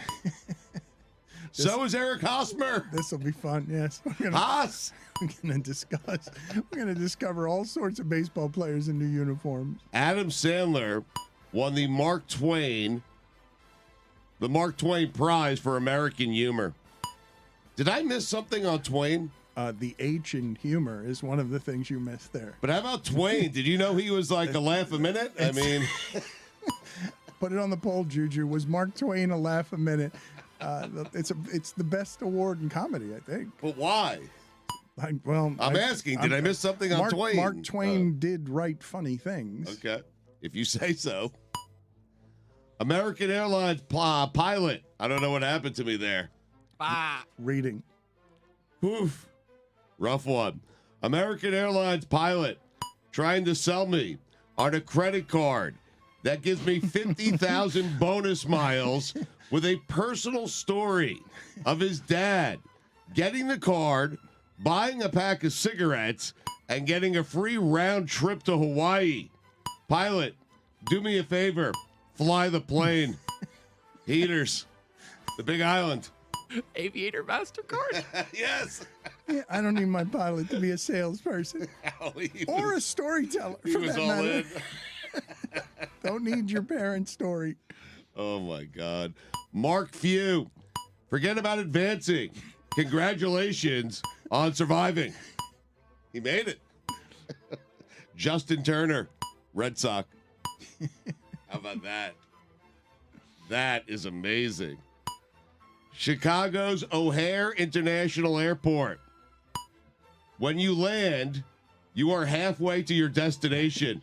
So is Eric Hosmer. This will be fun. Yes. Haas. We're going to discover all sorts of baseball players in new uniforms. Adam Sandler won the Mark Twain Prize for American Humor. Did I miss something on Twain? The H in humor is one of the things you missed there. But how about Twain? Did you know he was like a laugh a minute? I mean, put it on the poll, Juju. Was Mark Twain a laugh a minute? It's the best award in comedy, I think. But why? I'm asking. Did I miss something on Twain? Mark Twain did write funny things. Okay, if you say so. American Airlines pilot. I don't know what happened to me there. Reading. Oof. Rough one. American Airlines pilot trying to sell me on a credit card that gives me 50,000 bonus miles with a personal story of his dad getting the card, buying a pack of cigarettes, and getting a free round trip to Hawaii. Pilot, do me a favor. Fly the plane. Heaters. The Big Island. Aviator MasterCard? Yes. Yeah, I don't need my pilot to be a salesperson or a storyteller. He for was that all matter. in. Don't need your parents' story. Oh, my God. Mark Few. Forget about advancing. Congratulations on surviving. He made it. Justin Turner. Red Sox. How about that? That is amazing. Chicago's O'Hare International Airport. When you land, you are halfway to your destination.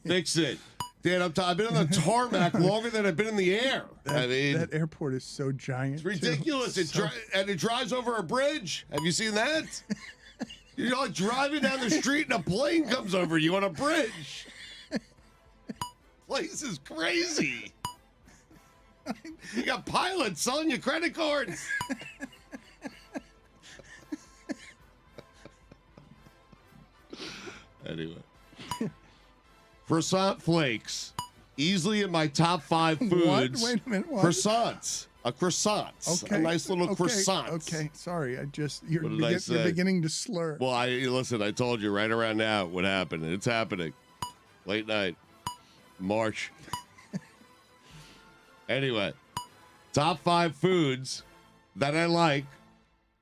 Fix it. Dan, I've been on the tarmac longer than I've been in the air. That airport is so giant. It's ridiculous. And it drives over a bridge. Have you seen that? You're like driving down the street and a plane comes over you on a bridge. Place is crazy. You got pilots selling you credit cards. Anyway. Croissant flakes. Easily in my top 5 foods. What? Wait a minute. What? Croissants. A croissant. Okay. A nice little croissant. Okay. Sorry. You're What did I say? you're beginning to slur. Well, listen, I told you right around now what happened. It's happening. Late night. March. Anyway, top 5 foods that I like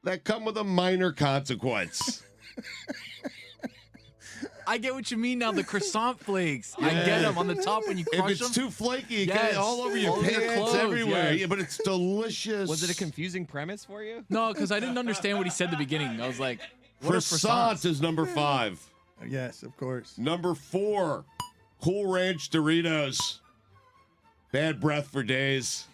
that come with a minor consequence. I get what you mean now. The croissant flakes. I get them on the top when you crush them. If it's too flaky, it Yes. gets all over your All over your pants, clothes, everywhere. yes. Yeah, but it's delicious. Was it a confusing premise for you? No, because I didn't understand what he said at the beginning. I was like, what are Croissant croissants? is number 5. Yes, of course. Number 4, Cool Ranch Doritos. Bad breath for days.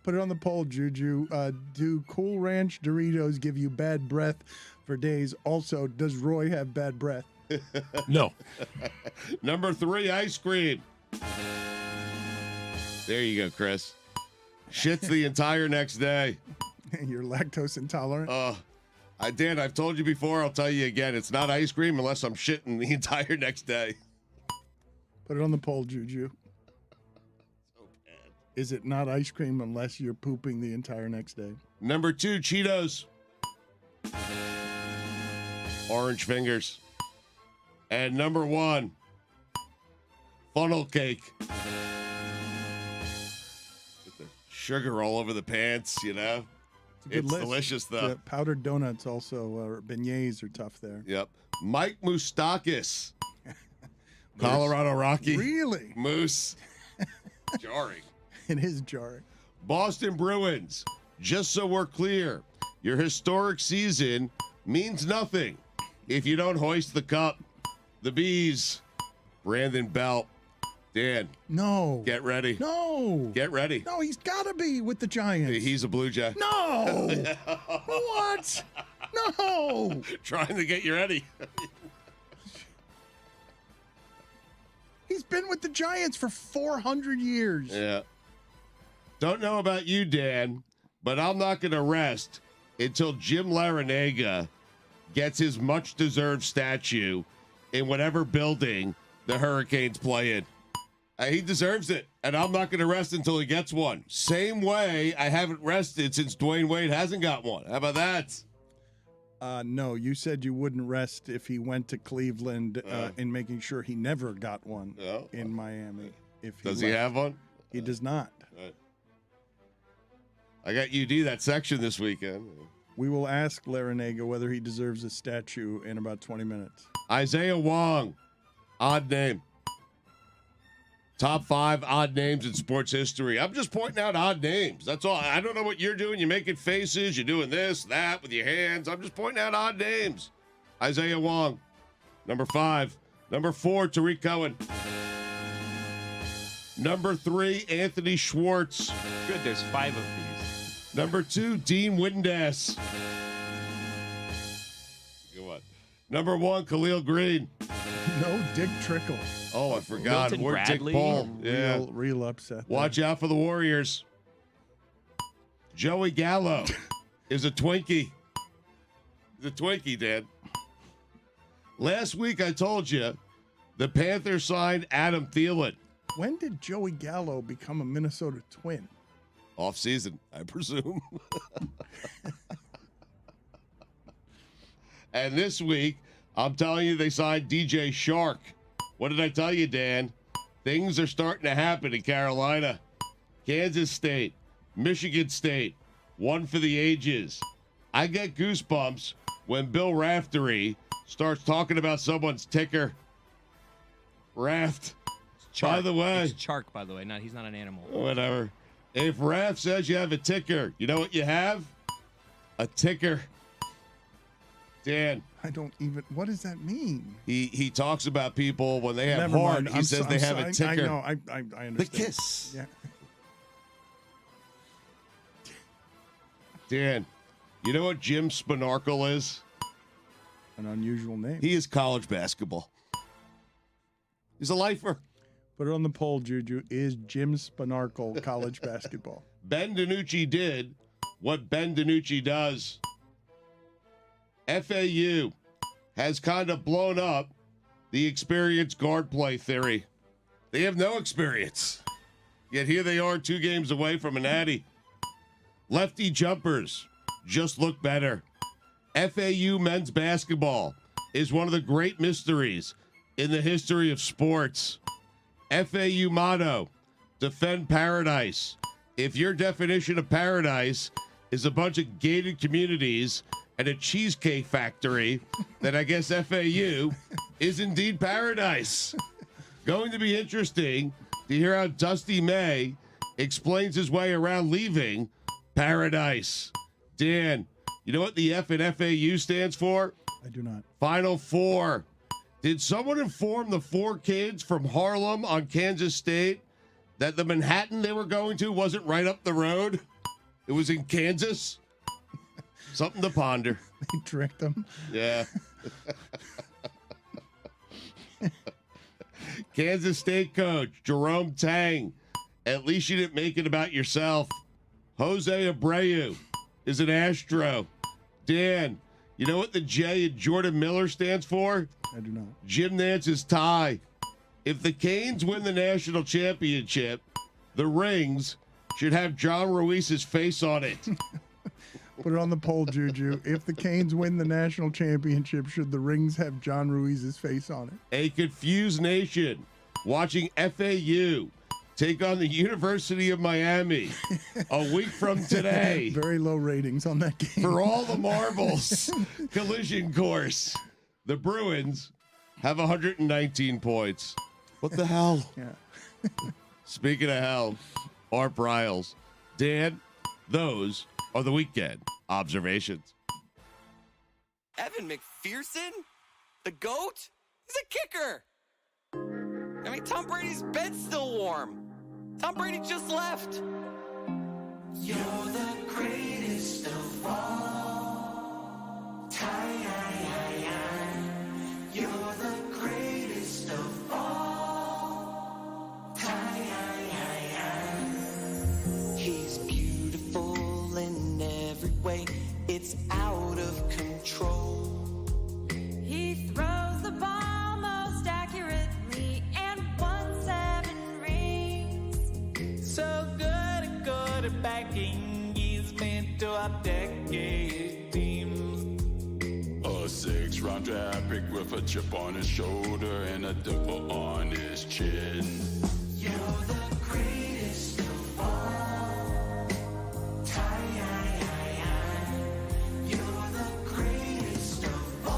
Put it on the poll, Juju. Do Cool Ranch Doritos give you bad breath for days? Also, does Roy have bad breath? No. Number 3, ice cream. There you go, Chris. Shits the entire next day. You're lactose intolerant? Dan, I've told you before, I'll tell you again. It's not ice cream unless I'm shitting the entire next day. Put it on the poll, Juju. Is it not ice cream unless you're pooping the entire next day? Number 2, Cheetos. Orange fingers. And number 1, funnel cake. With the sugar all over the pants, you know? It's a good It's list. delicious, though. Yeah, powdered donuts also, or beignets are tough there. Yep. Mike Moustakis. Colorado Rocky. Really? Moose. Jarring. It is jarring. Boston Bruins. Just so we're clear, your historic season means nothing if you don't hoist the cup. The Bees. Brandon Belt. Dan. No. Get ready. No. Get ready. No, he's got to be with the Giants. He's a Blue Jay. No. What? No. Trying to get you ready. He's been with the Giants for 400 years. Yeah. Don't know about you, Dan, but I'm not going to rest until Jim Larinaga gets his much-deserved statue in whatever building the Hurricanes play in. He deserves it, and I'm not going to rest until he gets one. Same way I haven't rested since Dwayne Wade hasn't got one. How about that? No, you said you wouldn't rest if he went to Cleveland in making sure he never got one in Miami. Does he have one? He does not. I got UD that section this weekend. We will ask Larinaga whether he deserves a statue in about 20 minutes. Isaiah Wong, odd name. Top 5 odd names in sports history. I'm just pointing out odd names. That's all. I don't know what you're doing. You're making faces. You're doing this, that with your hands. I'm just pointing out odd names. Isaiah Wong, number 5. Number 4, Tariq Cohen. Number 3, Anthony Schwartz. Good, there's 5 of these. Number 2, Dean Windass. Good one. Number 1, Khalil Green. No, Dick Trickle. Oh, I forgot. Milton We're Dick Bradley? Paul. Yeah. Real upset. Watch out for the Warriors. Joey Gallo is a Twinkie. He's a Twinkie, Dad. Last week I told you the Panthers signed Adam Thielen. When did Joey Gallo become a Minnesota Twin? Off season, I presume. And this week, I'm telling you, they signed DJ Shark. What did I tell you, Dan? Things are starting to happen in Carolina. Kansas State, Michigan State, one for the ages. I get goosebumps when Bill Raftery starts talking about someone's ticker. Raft. By the way. It's Chark, by the way. He's not an animal. Whatever. If Raft says you have a ticker, you know what you have? A ticker. Dan. I don't even. What does that mean? He talks about people when they have Never heart. mind. He says they have a ticker. I know. I understand. The kiss. Yeah. Dan, you know what Jim Spanarkel is? An unusual name. He is college basketball. He's a lifer. Put it on the poll, Juju. Is Jim Spanarkel college basketball? Ben DiNucci did what Ben DiNucci does. FAU has kind of blown up the experienced guard play theory. They have no experience. Yet here they are 2 games away from an Natty. Lefty jumpers just look better. FAU men's basketball is one of the great mysteries in the history of sports. FAU motto, defend paradise. If your definition of paradise is a bunch of gated communities and a cheesecake factory, then I guess FAU is indeed paradise. Going to be interesting to hear how Dusty May explains his way around leaving paradise. Dan, you know what the F in FAU stands for? I do not. Final Four. Did someone inform the 4 kids from Harlem on Kansas State that the Manhattan they were going to wasn't right up the road? It was in Kansas? Something to ponder. They tricked them. Yeah. Kansas State coach Jerome Tang. At least you didn't make it about yourself. Jose Abreu is an Astro. Dan, you know what the J in Jordan Miller stands for? I do not. Jim Nance's tie. If the Canes win the national championship, the rings should have John Ruiz's face on it. Put it on the poll, Juju. If the Canes win the national championship, should the rings have John Ruiz's face on it? A confused nation watching FAU take on the University of Miami a week from today. Very low ratings on that game. For all the marbles, collision course. The Bruins have 119 points. What the hell? Yeah. Speaking of hell, Art Briles. Dan, those are the weekend observations. Evan McPherson? The GOAT? He's a kicker. I mean, Tom Brady's bed's still warm. Tom Brady just left. You're the greatest of all time. You're the greatest of all time. He's beautiful in every way. It's out of control. He throws the ball most accurately and won 7 rings. So good at backing. He's meant to our decade teams. A 6-round draft pick with a chip on his shoulder and a dimple on his chin. You're the greatest of all time. You're the greatest of all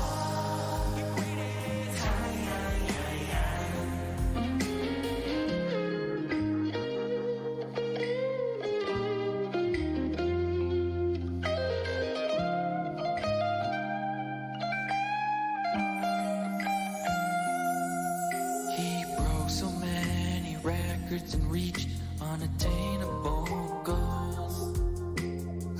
He broke so many records and reached unattainable goals.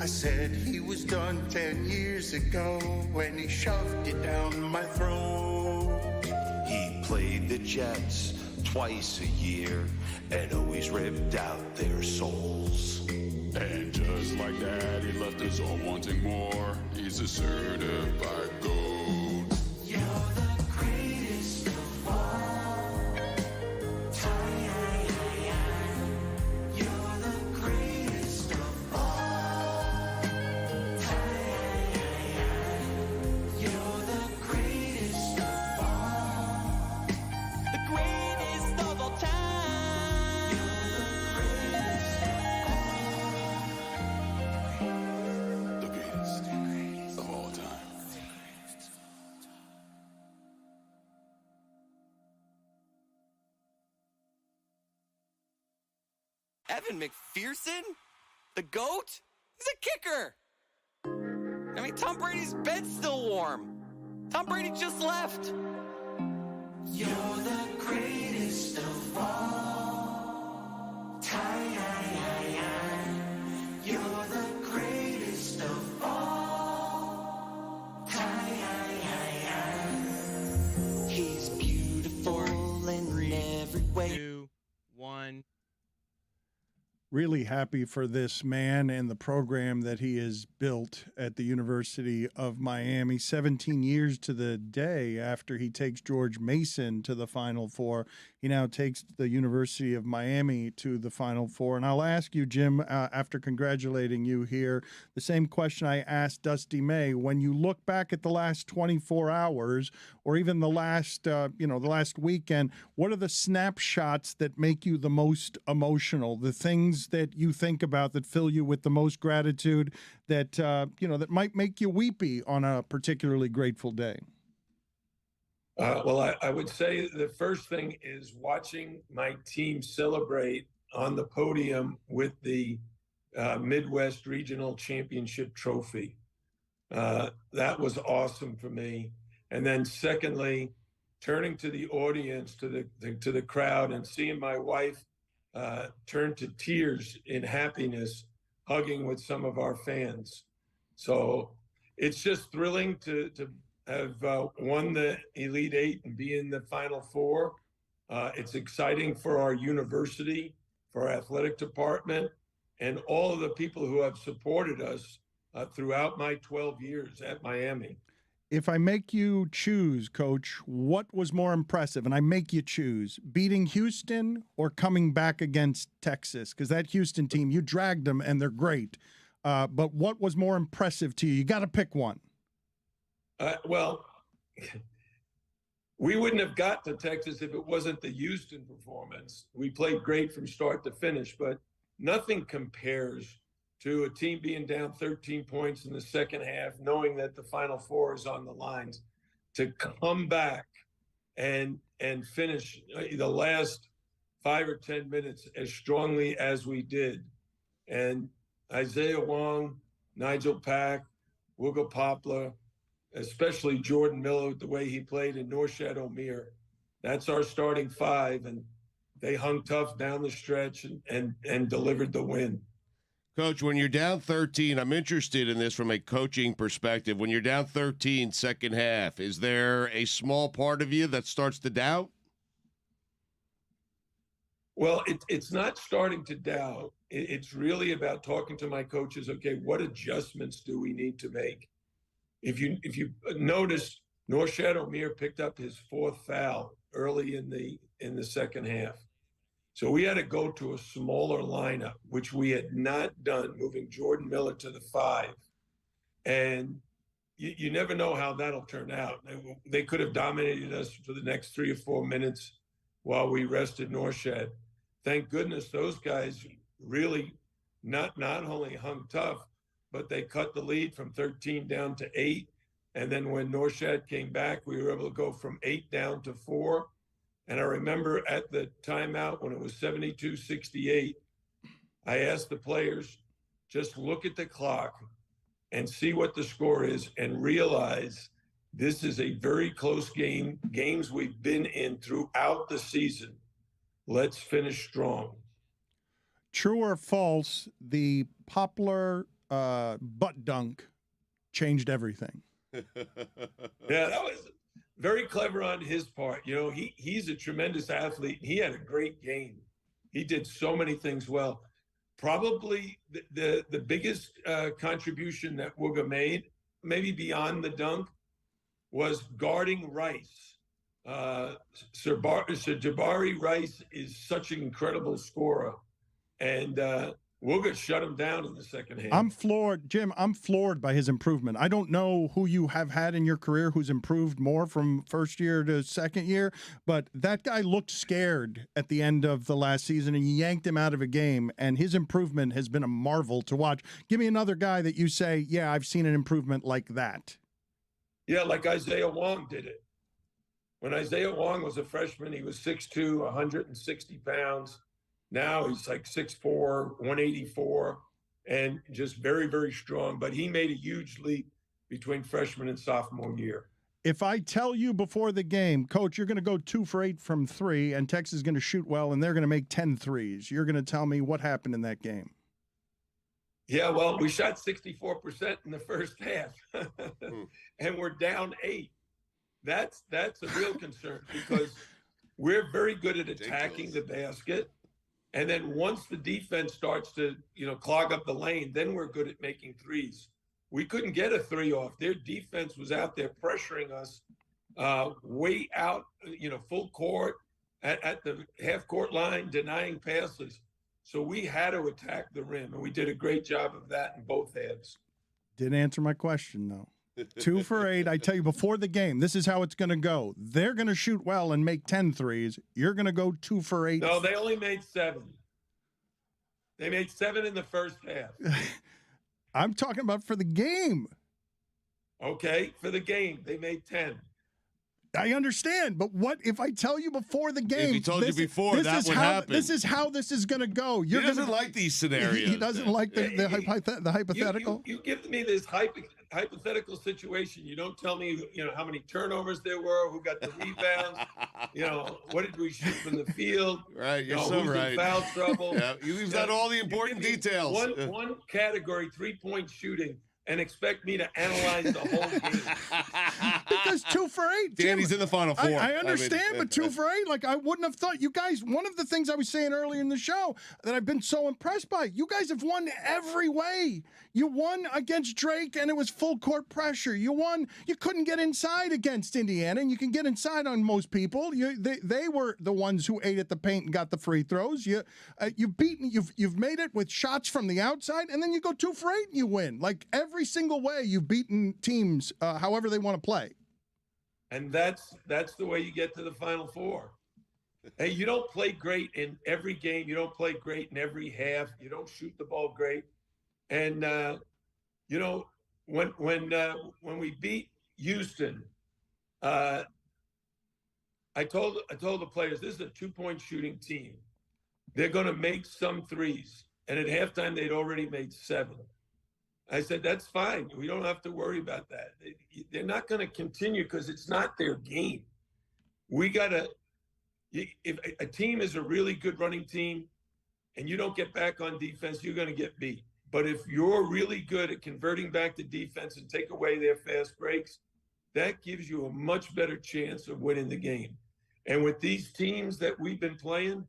I said he was done 10 years ago when he shoved it down my throat. He played the Jets twice a year and always ripped out their souls. And just like that, he left us all wanting more. He's a certified GOAT. You're the greatest of all time. You're the greatest of all time. You're the greatest of all. The greatest of all time. The greatest of all time. Evan McPherson? The GOAT? He's a kicker. I mean, Tom Brady's bed's still warm. Tom Brady just left. You're the greatest of all time. You're the greatest of all time. He's beautiful in every way. 2, 1. Really happy for this man and the program that he has built at the University of Miami. 17 years to the day after he takes George Mason to the Final Four, he now takes the University of Miami to the Final Four. And I'll ask you, Jim, after congratulating you here, the same question I asked Dusty May. When you look back at the last 24 hours, or even the last, the last weekend, what are the snapshots that make you the most emotional? The things that you think about that fill you with the most gratitude, that that might make you weepy on a particularly grateful day? Well, I would say the first thing is watching my team celebrate on the podium with the Midwest Regional Championship trophy. That was awesome for me. And then secondly, turning to the audience, to the crowd, and seeing my wife turn to tears in happiness, hugging with some of our fans. So it's just thrilling to have won the Elite Eight and be in the Final Four. It's exciting for our university, for our athletic department, and all of the people who have supported us throughout my 12 years at Miami. If I make you choose, Coach, what was more impressive? And I make you choose, beating Houston or coming back against Texas? Because that Houston team, you dragged them, and they're great. But what was more impressive to you? You got to pick one. Well, we wouldn't have got to Texas if it wasn't the Houston performance. We played great from start to finish, but nothing compares to a team being down 13 points in the second half, knowing that the Final Four is on the lines, to come back and finish the last 5 or 10 minutes as strongly as we did. And Isaiah Wong, Nigel Pack, Wooga Poplar, especially Jordan Miller, the way he played, in Norshad Omier. That's our starting five, and they hung tough down the stretch and delivered the win. Coach, when you're down 13, I'm interested in this from a coaching perspective. When you're down 13 second half, is there a small part of you that starts to doubt? Well, it's not starting to doubt. It's really about talking to my coaches. Okay, what adjustments do we need to make? If you notice, Norshad Omier picked up his fourth foul early in the second half. So we had to go to a smaller lineup, which we had not done, moving Jordan Miller to the 5. And you never know how that'll turn out. They could have dominated us for the next 3 or 4 minutes while we rested Norshad. Thank goodness those guys really not only hung tough, but they cut the lead from 13 down to 8. And then when Norshad came back, we were able to go from 8 down to 4. And I remember at the timeout when it was 72-68, I asked the players, just look at the clock and see what the score is and realize this is a very close game, games we've been in throughout the season. Let's finish strong. True or false, the Poplar butt dunk changed everything. Yeah, that was very clever on his part. You know, he's a tremendous athlete. He had a great game. He did so many things well. Probably the biggest contribution that Wooga made, maybe beyond the dunk, was guarding Rice. Sir Jabari Rice is such an incredible scorer. And Wooga shut him down in the second half. I'm floored, Jim. I'm floored by his improvement. I don't know who you have had in your career who's improved more from first year to second year, but that guy looked scared at the end of the last season, and you yanked him out of a game, and his improvement has been a marvel to watch. Give me another guy that you say, yeah, I've seen an improvement like that. Yeah, like Isaiah Wong did it. When Isaiah Wong was a freshman, he was 6'2", 160 pounds. Now he's like 6'4", 184, and just very, very strong. But he made a huge leap between freshman and sophomore year. If I tell you before the game, Coach, you're going to go 2 for 8 from 3, and Texas is going to shoot well, and they're going to make 10 threes, you're going to tell me what happened in that game. Yeah, well, we shot 64% in the first half, and we're down 8. That's a real concern because we're very good at attacking the basket. And then once the defense starts to, clog up the lane, then we're good at making threes. We couldn't get a 3 off. Their defense was out there pressuring us way out, full court at the half court line, denying passes. So we had to attack the rim, and we did a great job of that in both halves. Didn't answer my question, though. 2 for 8. I tell you, before the game, this is how it's going to go. They're going to shoot well and make 10 threes. You're going to go 2 for 8. No, they only made 7. They made 7 in the first half. I'm talking about for the game. Okay, for the game, they made 10. I understand, but what if I tell you before the game? If he told you before, that would happen. This is how this is going to go. He doesn't like these scenarios. He doesn't like the hypothetical. You give me this hypothetical situation. You don't tell me, how many turnovers there were, who got the rebounds, what did we shoot from the field? Right, you're so who's right. in foul trouble. Yeah, you leave out all the important details. One category, 3-point shooting, and expect me to analyze the whole game. Because 2 for 8, Jim, Danny's in the Final Four. I understand, but 2 for 8, like I wouldn't have thought. You guys, one of the things I was saying earlier in the show that I've been so impressed by, you guys have won every way. You won against Drake, and it was full court pressure. You won. You couldn't get inside against Indiana, and you can get inside on most people. They were the ones who ate at the paint and got the free throws. You've made it with shots from the outside, and then you go 2 for 8 and you win. Like every single way, you've beaten teams however they want to play. And that's the way you get to the Final Four. Hey, you don't play great in every game. You don't play great in every half. You don't shoot the ball great. And when we beat Houston, I told the players, this is a 2-point shooting team. They're going to make some threes. And at halftime, they'd already made 7. I said, that's fine. We don't have to worry about that. They're not going to continue because it's not their game. We got to, if a team is a really good running team and you don't get back on defense, you're going to get beat. But if you're really good at converting back to defense and take away their fast breaks, that gives you a much better chance of winning the game. And with these teams that we've been playing,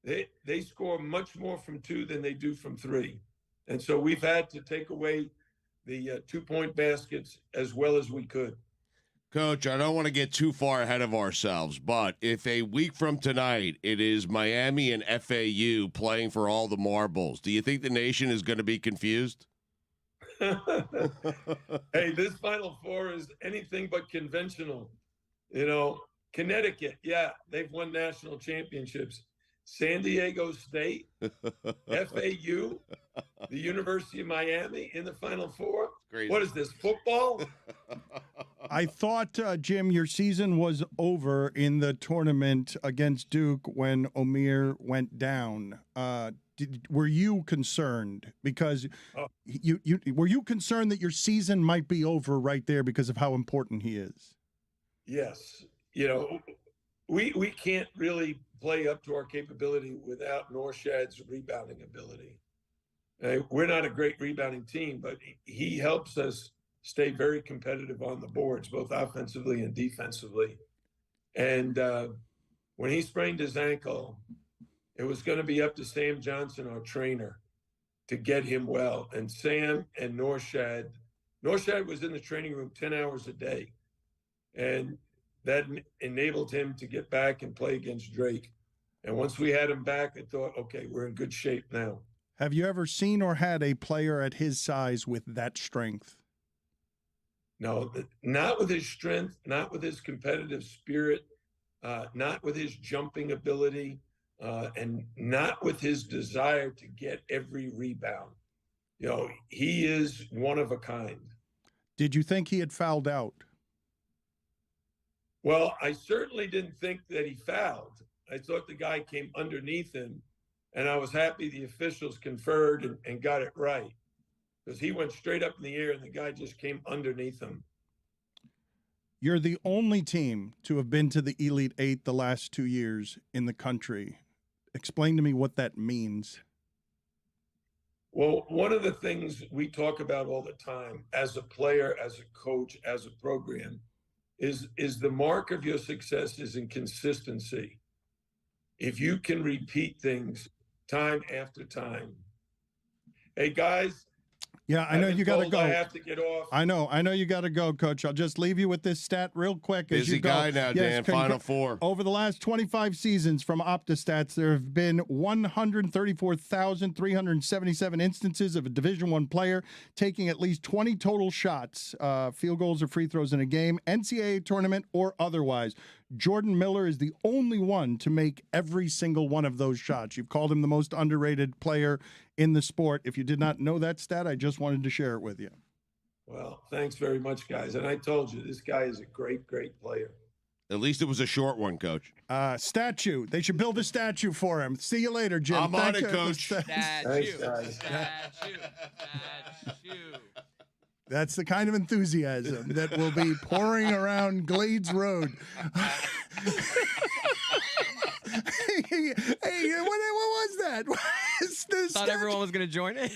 they score much more from 2 than they do from 3. And so we've had to take away the 2-point baskets as well as we could. Coach, I don't want to get too far ahead of ourselves, but if a week from tonight it is Miami and FAU playing for all the marbles, do you think the nation is going to be confused? Hey, this Final Four is anything but conventional. Connecticut, yeah, they've won national championships. San Diego State, FAU, the University of Miami in the Final Four. What is this, football? I thought, Jim, your season was over in the tournament against Duke when Omier went down. Were you concerned? Because were you concerned that your season might be over right there because of how important he is? Yes. We can't really play up to our capability without Norshad's rebounding ability. We're not a great rebounding team, but he helps us stay very competitive on the boards, both offensively and defensively. And when he sprained his ankle, it was going to be up to Sam Johnson, our trainer, to get him well. And Sam and Norshad was in the training room 10 hours a day. And that enabled him to get back and play against Drake. And once we had him back, I thought, okay, we're in good shape now. Have you ever seen or had a player at his size with that strength? No, not with his strength, not with his competitive spirit, not with his jumping ability, and not with his desire to get every rebound. He is one of a kind. Did you think he had fouled out? Well, I certainly didn't think that he fouled. I thought the guy came underneath him And I was happy the officials conferred and got it right, because he went straight up in the air and the guy just came underneath him. You're the only team to have been to the Elite Eight the last 2 years in the country. Explain to me what that means. Well, one of the things we talk about all the time as a player, as a coach, as a program, is the mark of your success is in consistency. If you can repeat things time after time. Hey, guys. Yeah, I know you got to go. I have to get off. I know you got to go, Coach. I'll just leave you with this stat real quick. As Busy you go. guy now, Dan. Final four. Over the last 25 seasons from OptaStats, there have been 134,377 instances of a Division I player taking at least 20 total shots, field goals or free throws in a game, NCAA tournament or otherwise. Jordan Miller is the only one to make every single one of those shots. You've called him the most underrated player in the sport. If you did not know that stat, I just wanted to share it with you. Well, thanks very much, guys. And I told you, this guy is a great, great player. At least it was a short one, Coach. Statue. They should build a statue for him. See you later, Jim. I'm on it, Coach. Thanks, guys. Statue. That's the kind of enthusiasm that will be pouring around Glades Road. Hey, what was that? Thought everyone was going to join it.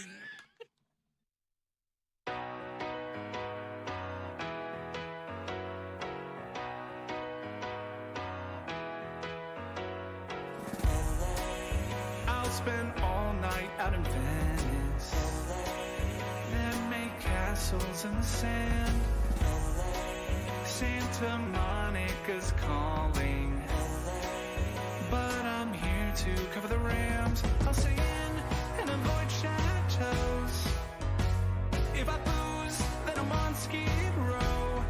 I'll spend all night out in Venice. Then make castles in the sand. Santa Monica's calling, but I'm here to cover the Rams. I'll stay in and avoid chateaus. If I booze, then I'm on Skid Row.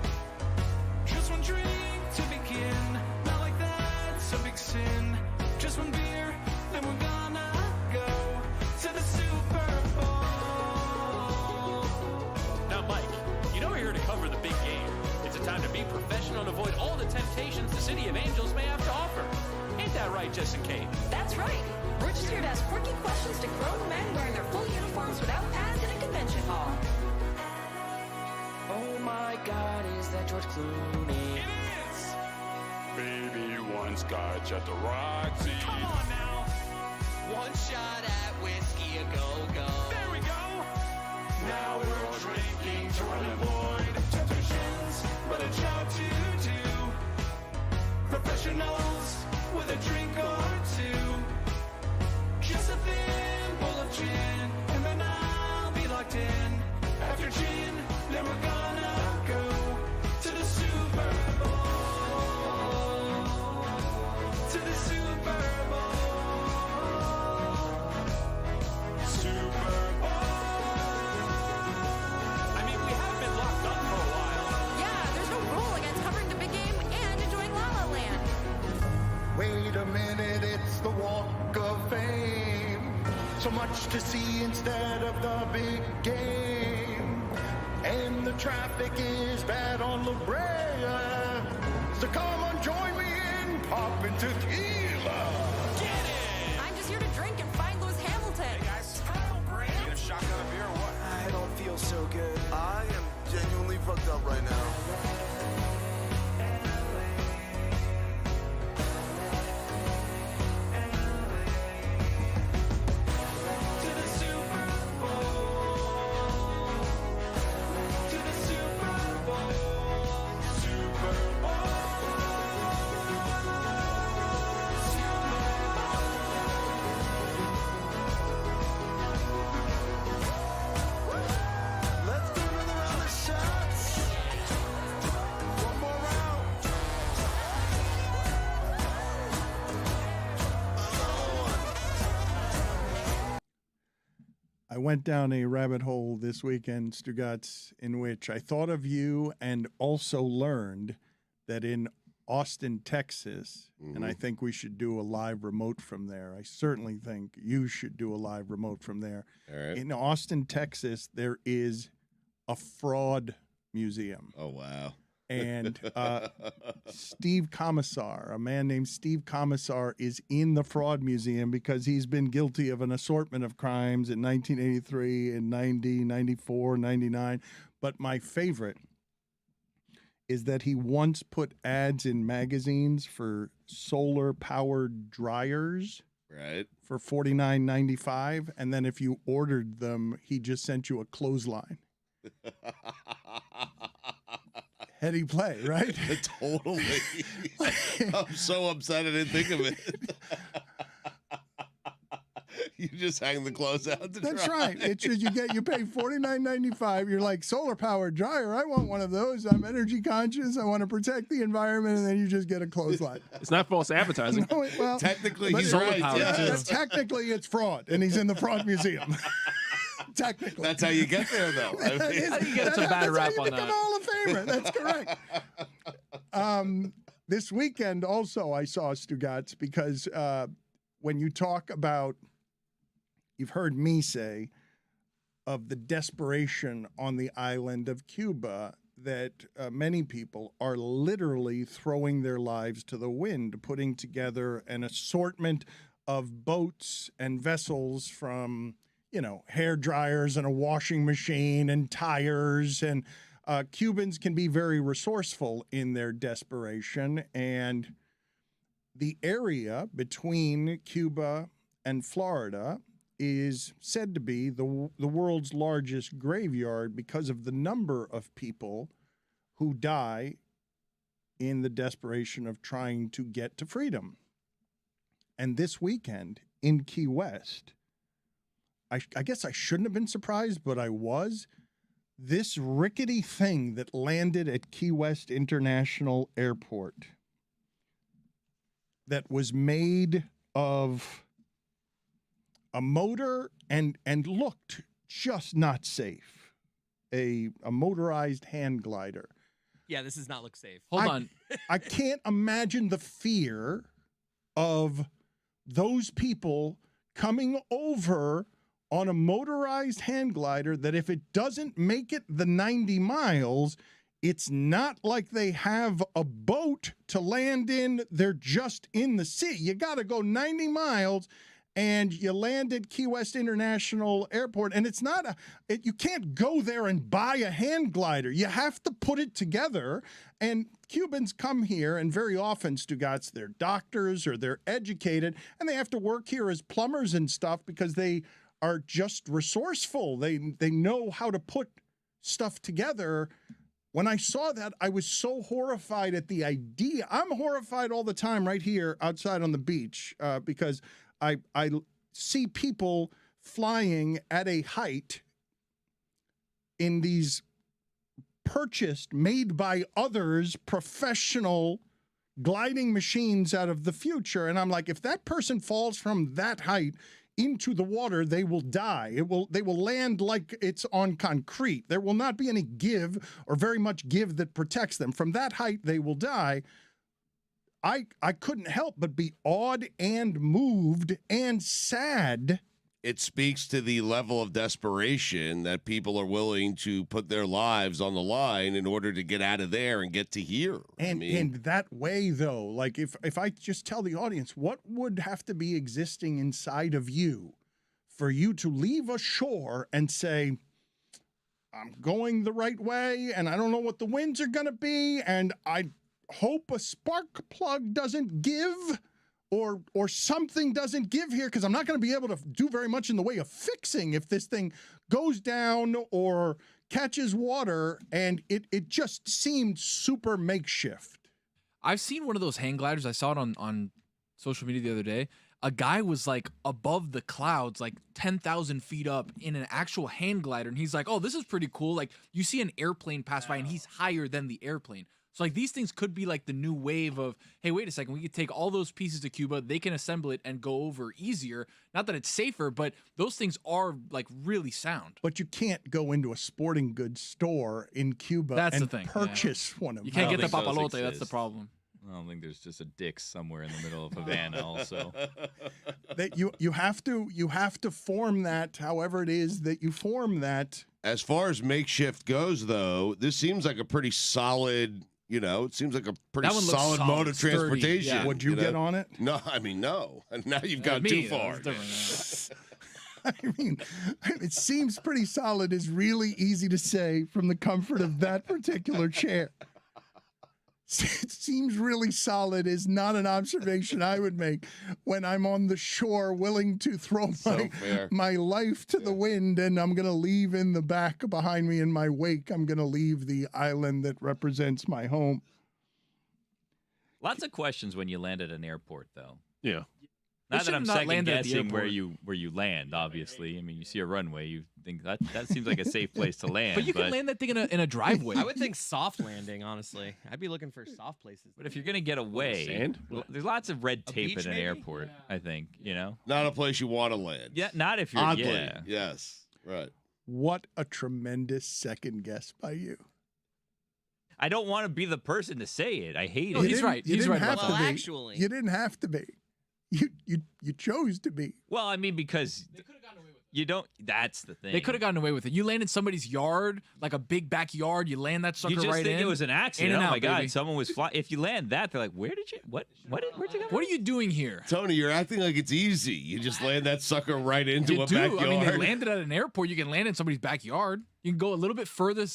Just one drink to begin. Not like that's a big sin. Just one beer, then we're gonna go to the Super Bowl. Now, Mike, you know we're here to cover the big game. It's a time to be professional and avoid all the temptations the City of Angels may have to offer. Ain't that right, Jess and Kate? That's right. We're just here to ask quirky questions to grown men wearing their full uniforms without pads in a convention hall. Oh my God, is that George Clooney? It is! Baby, one scotch at the Roxy. Come on now! One shot at whiskey, a go-go. There we go! Now we're all drinking to run and avoid temptations, but a job to do. Professionals with a drink or two. Just a thimble of gin, and then I'll be locked in. After gin, then we're gonna go to the Super Bowl. To the Super Bowl. Super Bowl. I mean, we have been locked up for a while. Yeah, there's no rule against covering the big game and enjoying La La Land. Wait a minute, it's the Walk of Fame. So much to see instead of the big game. And the traffic is bad on La Brea. So come on, join me in popping tequila. Get it! I'm just here to drink and find Lewis Hamilton. Hey guys, Straddle Brand. Need a shotgun of beer or what? I don't feel so good. I am genuinely fucked up right now. To the Super Bowl. To the Super Bowl. Super Bowl. Let's do another round of shots. One more round. I went down a rabbit hole this weekend, Stugotz, in which I thought of you and also learned that in Austin, Texas, and I think we should do a live remote from there. I certainly think you should do a live remote from there. All right. In Austin, Texas, there is a fraud museum. Oh, wow. And Steve Commissar, a man named Steve Commissar, is in the Fraud Museum because he's been guilty of an assortment of crimes in 1983 and 90, 94, 99. But my favorite is that he once put ads in magazines for solar-powered dryers. Right. For $49.95, and then if you ordered them, he just sent you a clothesline. Heady play, right? Totally. I'm so upset I didn't think of it. You just hang the clothes out to That's dry. right. It's just you pay $49.95. You're like, solar powered dryer. I want one of those. I'm energy conscious. I want to protect the environment, and then you just get a clothesline. It's not false advertising. No, well, technically, but he's it- right. yeah, technically, it's fraud, and he's in the Fraud Museum. Technically, That's how you get there, though. I mean, How do you get some bad rap that's how on you become a that? Hall of Famer. That's correct. This weekend, also, I saw Stugotz because when you talk about, you've heard me say, of the desperation on the island of Cuba, that many people are literally throwing their lives to the wind, putting together an assortment of boats and vessels from, hair dryers and a washing machine and tires. And Cubans can be very resourceful in their desperation. And the area between Cuba and Florida is said to be the world's largest graveyard because of the number of people who die in the desperation of trying to get to freedom. And this weekend in Key West, I guess I shouldn't have been surprised, but I was. This rickety thing that landed at Key West International Airport that was made of a motor and looked just not safe. A motorized hand glider. Yeah, this does not look safe. Hold on. I can't imagine the fear of those people coming over on a motorized hand glider that if it doesn't make it the 90 miles, it's not like they have a boat to land in. They're just in the sea. You got to go 90 miles and you land at Key West International Airport. And it's not you can't go there and buy a hand glider. You have to put it together. And Cubans come here, and very often, Stugotz, they're doctors or they're educated, and they have to work here as plumbers and stuff because they are just resourceful. They know how to put stuff together. When I saw that, I was so horrified at the idea. I'm horrified all the time right here outside on the beach because I see people flying at a height in these purchased, made by others, professional gliding machines out of the future. And I'm like, if that person falls from that height into the water, they will die. They will land like it's on concrete. There will not be any give or very much give that protects them. From that height, they will die. I couldn't help but be awed and moved and sad. It speaks to the level of desperation that people are willing to put their lives on the line in order to get out of there and get to here. And in that way, though, like if I just tell the audience, what would have to be existing inside of you for you to leave a shore and say, I'm going the right way, and I don't know what the winds are going to be, and I hope a spark plug doesn't give or something doesn't give here, because I'm not going to be able to do very much in the way of fixing if this thing goes down or catches water, and it just seemed super makeshift. I've seen one of those hang gliders. I saw it on social media the other day. A guy was like above the clouds, like 10,000 feet up in an actual hand glider. And he's like, oh, this is pretty cool. Like you see an airplane pass by and he's higher than the airplane. So like these things could be like the new wave of, hey, wait a second, we could take all those pieces to Cuba, they can assemble it and go over easier. Not that it's safer, but those things are like really sound. But you can't go into a sporting goods store in Cuba That's and the thing, purchase one of them. You can't get the papalote, that's the problem. I don't think there's just a Dick's somewhere in the middle of Havana also. That you have to form that however it is that you form that. As far as makeshift goes, though, this seems like a pretty solid You know, it seems like a pretty That one looks solid mode of sturdy, transportation. yeah. Would you get on it? No, I mean, no. Now you've gone Me, too though, far. it's different, I mean, it seems pretty solid is really easy to say from the comfort of that particular chair. It seems really solid is not an observation I would make when I'm on the shore willing to throw my life to the wind, and I'm going to leave in the back behind me in my wake. I'm going to leave the island that represents my home. Lots of questions when you land at an airport, though. Yeah. Not that I'm second land at the guessing where airport. you land. Obviously, I mean, you see a runway, you think that seems like a safe place to land. But you can land that thing in a driveway. I would think soft landing, honestly. I'd be looking for soft places. But if you're gonna get away, sand? there's lots of red tape beach, at an maybe? airport. I think Not a place you want to land. Yeah, not if you're. Oddly, Yeah. yes, right. What a tremendous second guess by you. I don't want to be the person to say it. I hate No, it. he's right. You He's didn't right have about to Well, be. actually. You didn't have to be. You chose to be. Well, I mean, because you don't. That's the thing. They could have gotten away with it. You land in somebody's yard, like a big backyard. You land that sucker You just right think in. it was an accident. In Oh and my out, God! baby. Someone was flying. If you land that, they're like, "Where did you? Where'd you go? What are you doing here? Tony, you're acting like it's easy. You just land that sucker right into You a do. backyard. I mean, they landed at an airport. You can land in somebody's backyard. You can go a little bit further,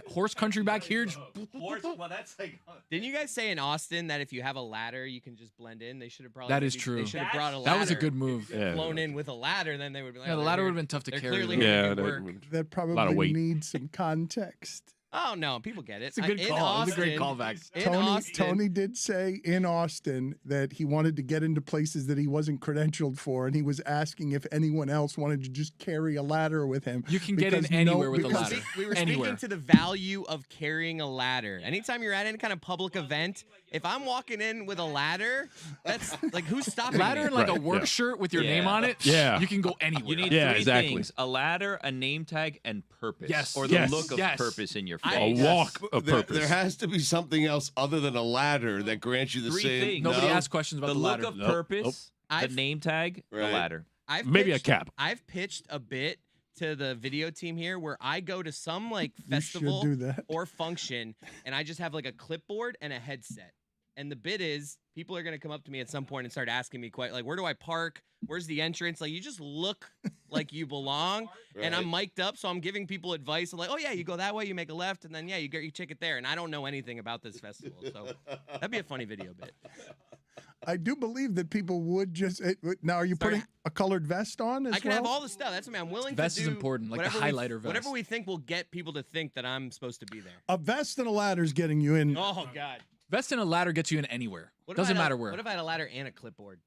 horse country back here. Just Well, that's like. Didn't you guys say in Austin that if you have a ladder, you can just blend in? They should have probably. That is maybe- true. They should have brought a ladder. That was a good move. Yeah. Flown in with a ladder, then they would be like, Yeah, the oh, ladder they're- would have been tough to they're carry. clearly though. gonna Yeah, make it that work. That lot of probably weight. needs some context. Oh no, people get it. It's a good In call. It's a great Austin- callback. In Austin, Tony did say in Austin that he wanted to get into places that he wasn't credentialed for, and he was asking if anyone else wanted to just carry a ladder with him. You can get in because anywhere with a because- ladder. We were Anywhere. speaking to the value of carrying a ladder. Anytime you're at any kind of public event, if I'm walking in with a ladder, that's like who's stopping Ladder me? and like a Right, work yeah. shirt with your Yeah. name on it. Yeah. You can go anywhere. You need Yeah, three exactly. things: a ladder, a name tag, and purpose. Yes. Or the Yes. look of Yes. purpose in your I- face. A walk of There, purpose. there has to be something else other than a ladder that grants you the Three same. things. Nobody No? asked questions about The the look ladder. of Nope. purpose, the I've- name tag, the Right. ladder. Maybe a cap. I've pitched a bit to the video team here where I go to some like You should festival do that. or function and I just have like a clipboard and a headset. And the bit is people are going to come up to me at some point and start asking me quite like, where do I park? Where's the entrance? Like you just look like you belong. And I'm mic'd up. So I'm giving people advice. I'm like, oh yeah, you go that way, you make a left. And then, yeah, you get your ticket there. And I don't know anything about this festival. So that'd be a funny video bit. I do believe that people would just. Now, are you putting a colored vest on as I can well? have all the stuff. That's what I'm willing Vest to is do. important, like the whatever we- highlighter vest. Whatever we think will get people to think that I'm supposed to be there. A vest and a ladder is getting you in. Oh, God. Vest and a ladder gets you in anywhere. What if Doesn't I had a- matter where. What if I had a ladder and a clipboard?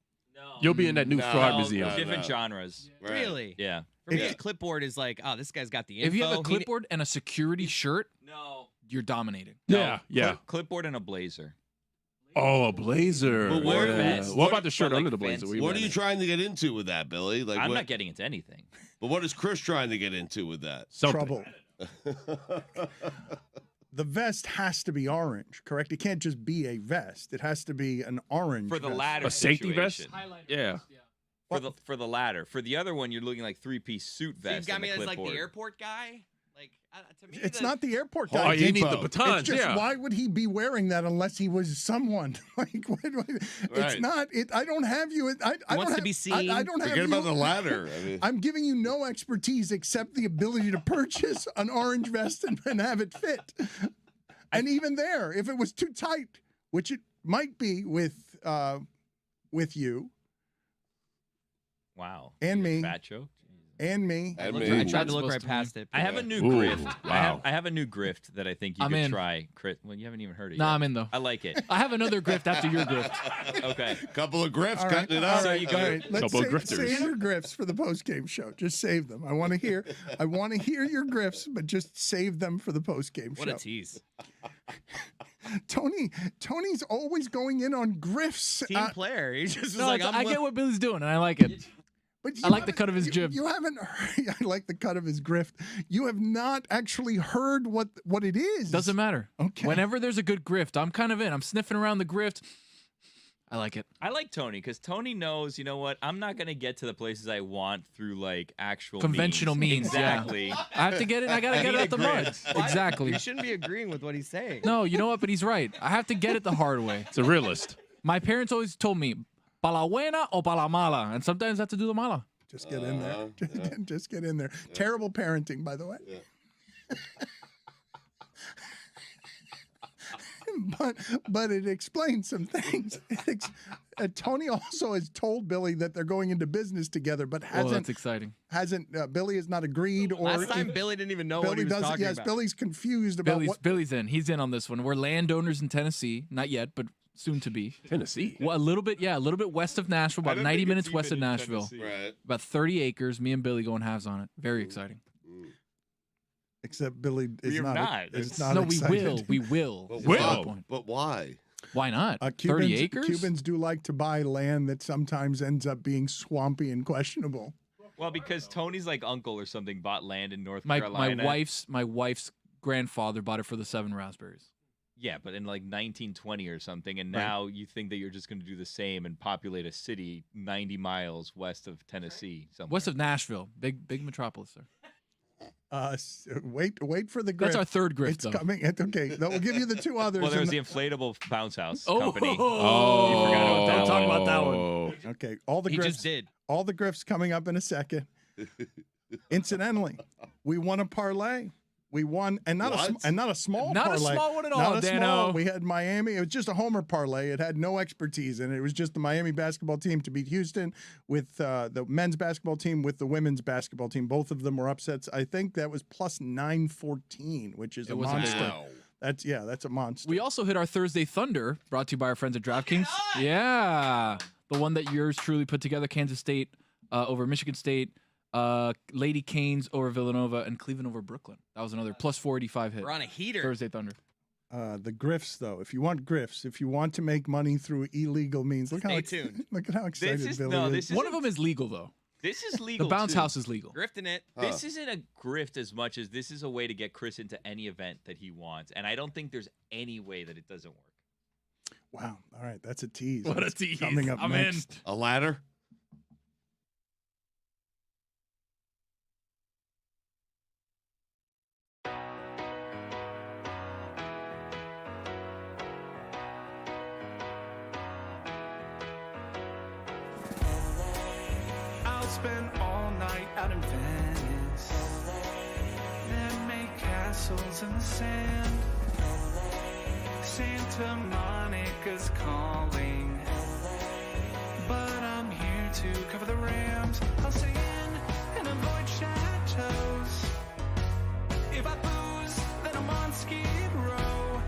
You'll be in that new fraud museum. Different genres. Right. Really? Yeah. For me, a clipboard is like, oh, this guy's got the info. If you have a He- clipboard and a security shirt, No. you're dominating. Yeah, yeah. Clipboard and a blazer. Oh, a blazer. But what- Yeah. Vest. What about the shirt But, like, under the blazer? fancy. What are you trying to get into with that, Billy? Like, I'm what, not getting into anything. But what is Chris trying to get into with that? Trouble. The vest has to be orange, correct? It can't just be a vest. It has to be an orange For the vest. ladder A safety vest? situation. Yeah. For the ladder. For the other one, you're looking like three-piece suit So you've vest. got and me the as like the clipboard. airport guy? Like, to me, It's not the airport guy. Oh, you need the Depot. batons. It's just Yeah. why would he be wearing that unless he was someone? Like, it's Right. not. I don't have you. I He don't wants to have, be seen. I don't have Forget you. about the ladder. I mean, I'm giving you no expertise except the ability to purchase an orange vest and have it fit. And even there, if it was too tight, which it might be with you Wow. and me Fat joke. and me. and I me. tried to look supposed right to past it. I have a new Ooh, grift. wow. I have a new grift that I think you I'm could in. try. Chris, well, you haven't even heard it Nah, yet. I'm in though. I like it. I have another grift after your grift. Okay. Couple of grifts All right, cutting it all up. right, you all go. right. Let's Couple of save, grifters. save your grifts for the post game show. Just save them. I want to hear. I want to hear your grifts, but just save them for the post game show. What a tease. Tony's always going in on grifts. Team player. He just was No, like, I get what Billy's doing, and I like it. But I like the cut of his jib. You haven't heard, I like the cut of his grift. You have not actually heard what it is. Doesn't matter. Okay. Whenever there's a good grift, I'm kind of in. I'm sniffing around the grift. I like it. I like Tony because Tony knows, you know what? I'm not gonna get to the places I want through like actual Conventional means. Exactly. Yeah. I have to get it. I gotta get it out the mud. Exactly. You shouldn't be agreeing with what he's saying. No, you know what? But he's right. I have to get it the hard way. It's a realist. My parents always told me, "Pa la buena o pa la mala," and sometimes I have to do the mala. Just get in there. Just get in there. Terrible parenting, by the way. But it explains some things. Tony also has told Billy that they're going into business together, but hasn't. Oh, that's exciting. Billy has not agreed. Or Last time Billy didn't even know what he was talking about. Billy's confused about what. Billy's in. He's in on this one. We're landowners in Tennessee, not yet, but soon to be. Tennessee. Well, a little bit west of Nashville, about 90 minutes west of Nashville. Right. About 30 acres. Me and Billy going halves on it. Very exciting. Except Billy is We're not. not. Is not No, excited. we will. But why? Why not? 30 Cubans, acres? Cubans do like to buy land that sometimes ends up being swampy and questionable. Well, because Tony's like uncle or something bought land in North My Carolina. my wife's grandfather bought it for the 7 raspberries. Yeah, but in like 1920 or something, and now you think that you're just going to do the same and populate a city 90 miles west of Tennessee, somewhere. West of Nashville, big metropolis, sir. Wait for the grift. That's our third grift, It's though. coming. Okay, we'll give you the 2 others. Well, there was and the inflatable bounce house Oh. company. Oh. You forgot about that. Don't talk about that one. Okay, all the He grifts. just did. All the grifts coming up in a second. Incidentally, we won a parlay. We won, and not a small Not a parlay. small one at all, Not a Dano. small. We had Miami. It was just a homer parlay. It had no expertise in it. It was just the Miami basketball team to beat Houston with the men's basketball team with the women's basketball team. Both of them were upsets. I think that was plus 914, which is a was a big monster. one. That's a monster. We also hit our Thursday Thunder, brought to you by our friends at DraftKings. Yeah, the one that yours truly put together. Kansas State over Michigan State. Lady Canes over Villanova and Cleveland over Brooklyn. That was another plus 485 hit. We're on a heater. Thursday Thunder. The grifts, though. If you want grifts, if you want to make money through illegal means, look Stay tuned. Look at how excited is- Billy no, is. this One of them is legal, though. This is The legal. bounce too. house is legal. Grifting it. This isn't a grift as much as this is a way to get Chris into any event that he wants, and I don't think there's any way that it doesn't work. Wow. All right, that's a tease. What a That's tease. Coming up I'm next. A ladder? I'll spend all night out in Venice. Then make castles in the sand. Santa Monica's calling. But I'm here to cover the Rams. I'll stay in and avoid chateaus. If I booze, then I'm on Skid Row.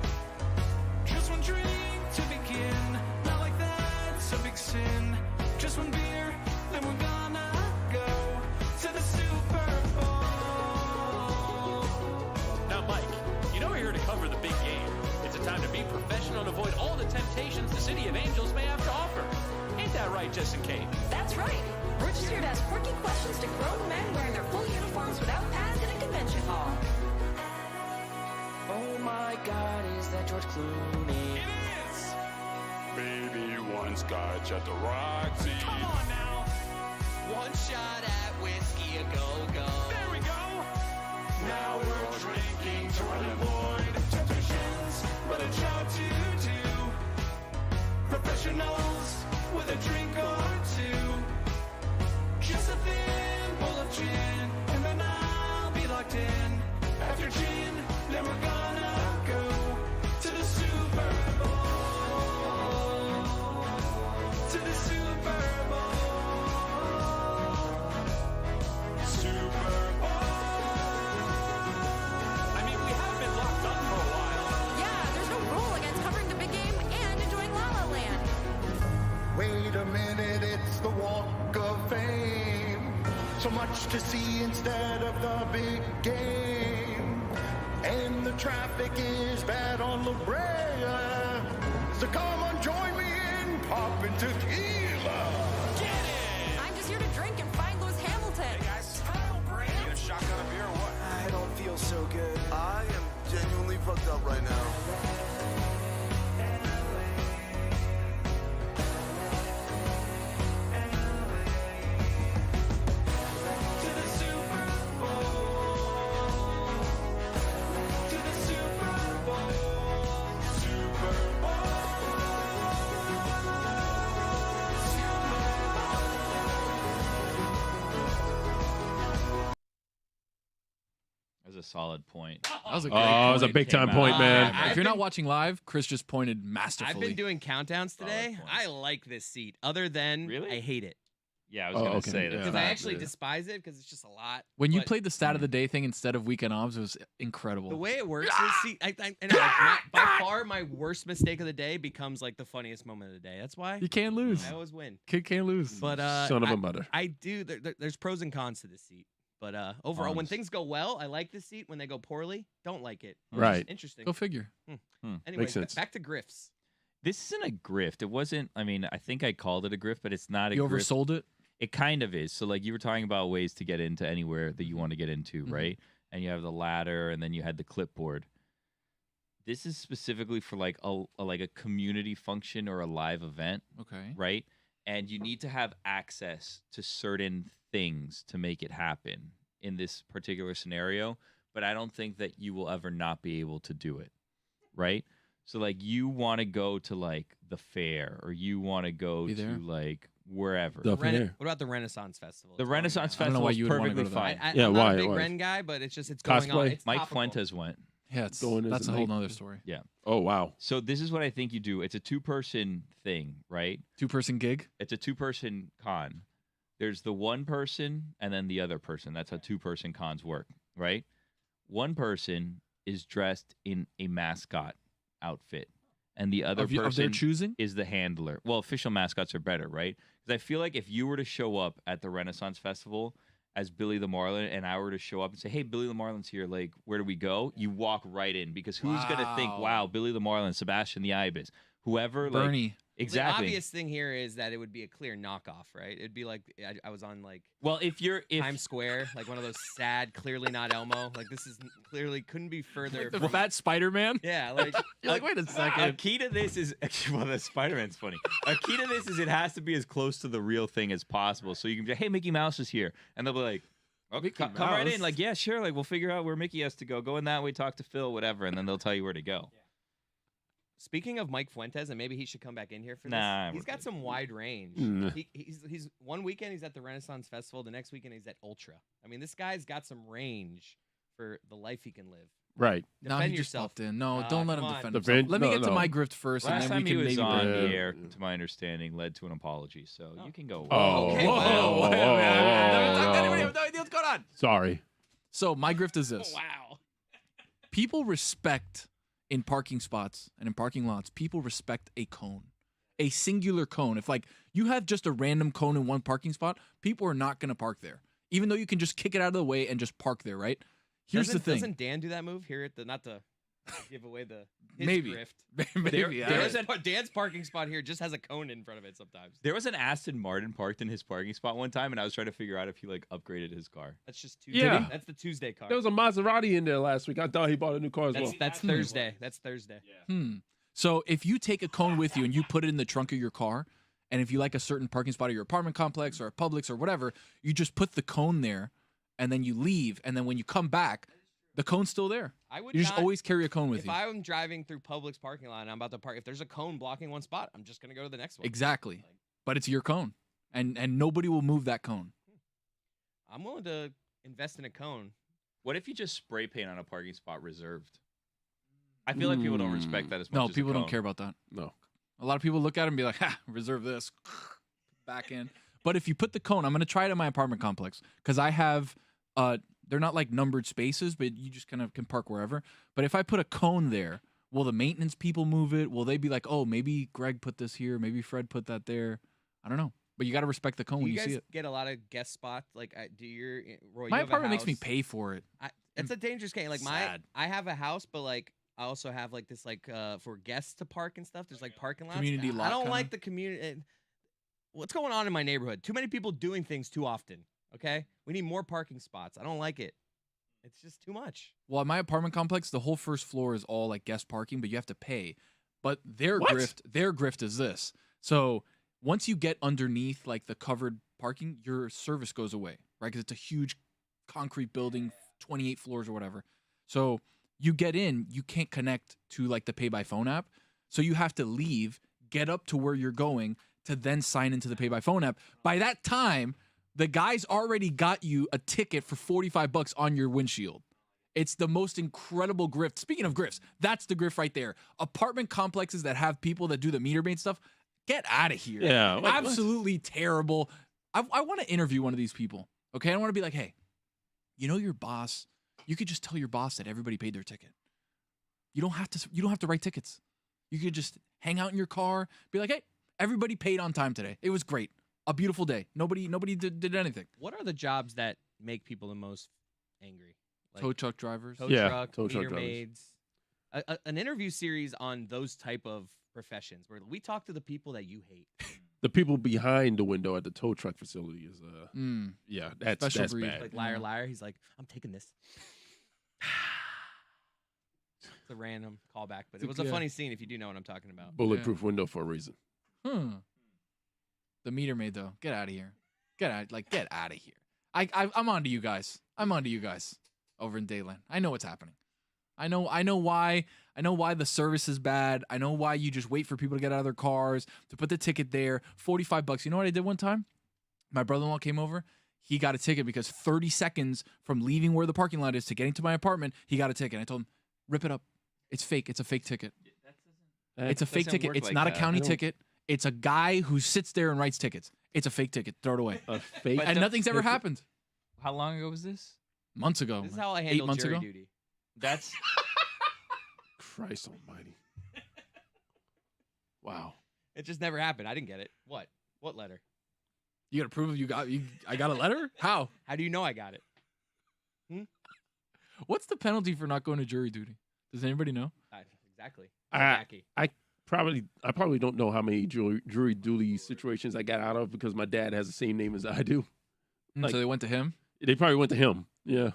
Just one drink to begin. Not like that's a big sin. Just one beer, then we're gonna go to the Super Bowl. Now, Mike, you know we're here to cover the big game. It's a time to be professional and avoid all the temptations the City of Angels may have to offer. Ain't that right, Justin Kane? That's right. We're just here to ask quirky questions to grown men wearing their full uniforms without pads in a convention hall. Oh my God, is that George Clooney? It is! Baby, one scotch at the Roxy. Come on now! One shot at whiskey a go-go. There we go! Now we're drinking to avoid temptations, but a job to do. Professionals with a drink or two. Just a thin bowl of gin, and then I'll be locked in. After gin, then we're gonna go to the Super Bowl. To the Super Bowl. Super Bowl. I mean, we have been locked up for a while. Yeah, there's no rule against covering the big game and enjoying La La Land. Wait a minute, it's the Walk of Fame. So much to see instead of the big game. And the traffic is bad on La Brea. So come on, join me in popping tequila. I'm just here to drink and find Lewis Hamilton. Hey guys, You gonna shotgun a beer or what? I don't feel so good. I am genuinely fucked up right now. a solid point. That was a great Oh, it was a point. big time Came point, out. man. If you're not watching live, Chris just pointed masterfully. I've been doing countdowns today. I like this seat. Other than I hate it. Yeah, I was gonna say that. Because I actually despise it because it's just a lot. When you but played the stat of the day thing instead of weekend obs, it was incredible. the way it works is, see, I know, like, by far my worst mistake of the day becomes like the funniest moment of the day. That's why You can't lose. I always win. Kid can't lose. But Son of a mother. I do. There's pros and cons to this seat. But overall, when things go well, I like this seat. When they go poorly, don't like it. Right. Interesting. Go figure. Anyway, Makes sense. back to grifts. This isn't a grift. It wasn't. I mean, I think I called it a grift, but it's not a You grift. oversold it? It kind of is. So, like, you were talking about ways to get into anywhere that you want to get into, right? And you have the ladder, and then you had the clipboard. This is specifically for like a community function or a live event. Okay. Right? And you need to have access to certain things to make it happen in this particular scenario. But I don't think that you will ever not be able to do it. Right? So, like, you want to go to, like, the fair, or you want to go Be there? to, like, wherever. The fair. What about the Renaissance Festival? The Renaissance I don't know Festival why is you would wanna perfectly go to that. fine. Yeah, I'm not why? a big Why? Ren guy, but it's going on. Cosplay? It's Mike topical. Fuentes went. Yeah, it's, Going as that's a a whole knight. nother story. Yeah. Oh, wow. So this is what I think you do. It's a two-person thing, right? Two-person gig? It's a two-person con. There's the one person and then the other person. That's how two-person cons work, right? One person is dressed in a mascot outfit, and the other Of their person choosing? is the handler. Well, official mascots are better, right? Because I feel like if you were to show up at the Renaissance Festival as Billy the Marlin, and I were to show up and say, "Hey, Billy the Marlin's here. Like, where do we go?" You walk right in, because who's gonna think, "Wow, Billy the Marlin, Sebastian the Ibis, whoever." Bernie. Like, exactly. The obvious thing here is that it would be a clear knockoff, right? It'd be like I was on like Well, if Times Square, like one of those sad, clearly not Elmo. Like this is clearly couldn't be further. The fat Spider-Man? Yeah, like You're like, wait a second. A key to this is well, the Spider-Man's funny. A key to this is it has to be as close to the real thing as possible. So you can be like, "Hey, Mickey Mouse is here," and they'll be like, "Okay, come right in." Like, "Yeah, sure. Like, we'll figure out where Mickey has to go. Go in that way. Talk to Phil, whatever," and then they'll tell you where to go. Speaking of Mike Fuentes, and maybe he should come back in here for Nah, this. He's got some wide range. Nah. He's one weekend he's at the Renaissance Festival, the next weekend he's at Ultra. I mean, this guy's got some range for the life he can live. Right. No, Defend he just yourself. popped in. No, don't let him come on. defend Defend- himself. Let me no, get to no. my grift first, Last and then time we he can was maybe on break. the air, to my understanding, led to an apology. So you can go. Oh. Okay, Whoa, wow. wait a minute. Oh. Talk to anybody have no idea what's going on. Sorry. So my grift is this. Wow. People respect in parking spots and in parking lots, people respect a cone, a singular cone. If like you have just a random cone in one parking spot, people are not going to park there, even though you can just kick it out of the way and just park there, right? Here's the thing. Doesn't Dan do that move here at the not to give away his Maybe. grift? Maybe. Dan's parking spot here just has a cone in front of it sometimes. There was an Aston Martin parked in his parking spot one time, and I was trying to figure out if he like upgraded his car. That's just Tuesday. Yeah. That's the Tuesday car. There was a Maserati in there last week. I thought he bought a new car as well. That's Thursday. That's Thursday. So if you take a cone with you and you put it in the trunk of your car, and if you like a certain parking spot at your apartment complex or a Publix or whatever, you just put the cone there, and then you leave, and then when you come back, the cone's still there. I would You just not- always carry a cone with If you. I'm driving through Publix parking lot and I'm about to park, if there's a cone blocking one spot, I'm just gonna go to the next one. Exactly. But it's your cone, and nobody will move that cone. I'm willing to invest in a cone. What if you just spray paint on a parking spot reserved? I feel like people don't respect that as much. No, as a people don't cone. care about that. No. A lot of people look at it and be like, "Ha, reserve this." Back in. But if you put the cone, I'm going to try it at my apartment complex because I have, they're not like numbered spaces, but you just kind of can park wherever. But if I put a cone there, will the maintenance people move it? Will they be like, "Oh, maybe Greg put this here, maybe Fred put that there"? I don't know. But you got to respect the cone Do when you you guys see it. get a lot of guest spots? Like, do your Roy? My you have a apartment makes me house. pay for it. It's a dangerous game. Like Sad. I have a house, but like I also have like this like for guests to park and stuff. There's like parking lots. Community lot I don't kinda? like the community. What's going on in my neighborhood? Too many people doing things too often. Okay, we need more parking spots. I don't like it. It's just too much. Well, at my apartment complex, the whole first floor is all like guest parking, but you have to pay. But their What? grift is this. So once you get underneath like the covered parking, your service goes away, right? Because it's a huge concrete building, 28 floors or whatever. So you get in, you can't connect to like the pay by phone app. So you have to leave, get up to where you're going to then sign into the pay by phone app. By that time, the guy's already got you a ticket for $45 on your windshield. It's the most incredible grift. Speaking of grifts, that's the grift right there. Apartment complexes that have people that do the meter maid stuff, get out of here. Yeah, like, absolutely terrible. I want to interview one of these people. Okay, I want to be like, hey, you know your boss. You could just tell your boss that everybody paid their ticket. You don't have to write tickets. You could just hang out in your car, be like, hey, everybody paid on time today. It was great. A beautiful day. Nobody did anything. What are the jobs that make people the most angry? Like tow truck drivers. Tow Yeah, truck, tow truck meter drivers. maids. An interview series on those type of professions where we talk to the people that you hate. The people behind the window at the tow truck facility is yeah, that's Special breed. bad. Like liar, liar. He's like, I'm taking this. It's a random callback, but it was a funny scene if you do know what I'm talking about. Bulletproof window for a reason. The meter maid though, get out of here. Get out of here. I'm on to you guys. I'm on to you guys over in Dayland. I know what's happening. I know why. I know why the service is bad. I know why you just wait for people to get out of their cars to put the ticket there. $45. You know what I did one time? My brother-in-law came over. He got a ticket because 30 seconds from leaving where the parking lot is to getting to my apartment, he got a ticket. I told him, rip it up. It's fake. It's a fake ticket. It's a fake ticket. It's not a county ticket. It's a guy who sits there and writes tickets. It's a fake ticket. Throw it away. A fake and nothing's ever happened. How long ago was this? Months ago. This is how I 8 handle months jury ago. duty. That's Christ almighty. Wow. It just never happened. I didn't get it. What? What letter? You got to prove I got a letter? How? How do you know I got it? What's the penalty for not going to jury duty? Does anybody know? Exactly. I probably don't know how many jury duty situations I got out of because my dad has the same name as I do. So they went to him? They probably went to him. Yeah.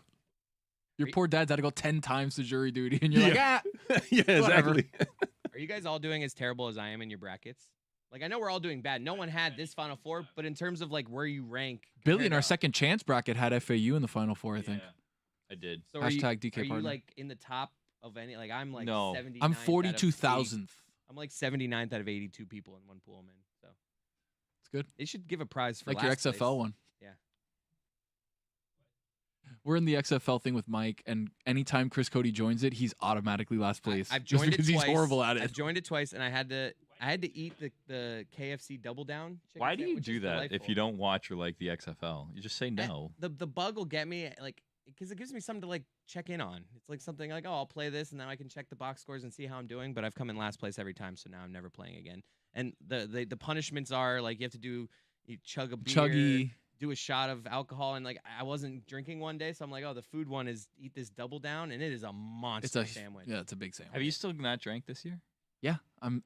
Your poor dad's had to go 10 times to jury duty, and you're like, yeah, exactly. Are you guys all doing as terrible as I am in your brackets? Like, I know we're all doing bad. No one had this Final Four, but in terms of like where you rank, Billy in our second chance bracket had FAU in the Final Four, I think. I did. So Hashtag DK are you partner. like in the top of any? Like I'm like No. 79th I'm out of 42,000th. 80 I'm like 79th out of 82 people in one pool I'm in. So it's good. They should give a prize for Like your last XFL place. one. Yeah. We're in the XFL thing with Mike, and anytime Chris Cody joins it, he's automatically last place. I've just joined it because twice. he's horrible at it. I've joined it twice, and I had to eat the KFC double down. chicken Why do you sandwich, do which is that if delightful. you don't watch or like the XFL? You just say no. The bug will get me like because it gives me something to like check in on. It's like something like, oh, I'll play this and now I can check the box scores and see how I'm doing. But I've come in last place every time, so now I'm never playing again. And the punishments are like you chug a beer, Chuggy. do a shot of alcohol, and like I wasn't drinking one day, so I'm like, oh, the food one is eat this double down, and it is a monster sandwich. Yeah, it's a big sandwich. Have you still not drank this year? Yeah, I'm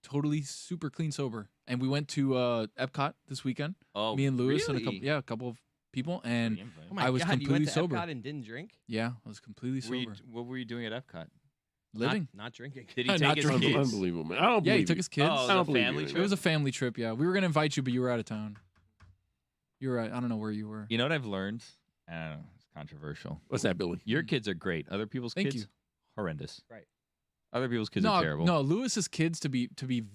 totally super clean sober. And we went to Epcot this weekend. Oh, me and Lewis and really? a couple of people, and Oh my I was God, completely you went to sober. Epcot and didn't drink? Yeah, I was completely sober. What were you doing at Epcot? Living. Not drinking. Did he Not take his drinking. kids? Unbelievable, man. I don't Yeah, he believe took you. his kids. Oh, I don't the believe family you. trip? It was a family trip. Yeah, we were gonna invite you, but you were out of town. You were. I don't know where you were. You know what I've learned? I don't know. It's controversial. What's that, Billy? Your kids are great. Other people's Thank kids, you. horrendous. Right. Other people's kids no, are terrible. No, Lewis's kids, to be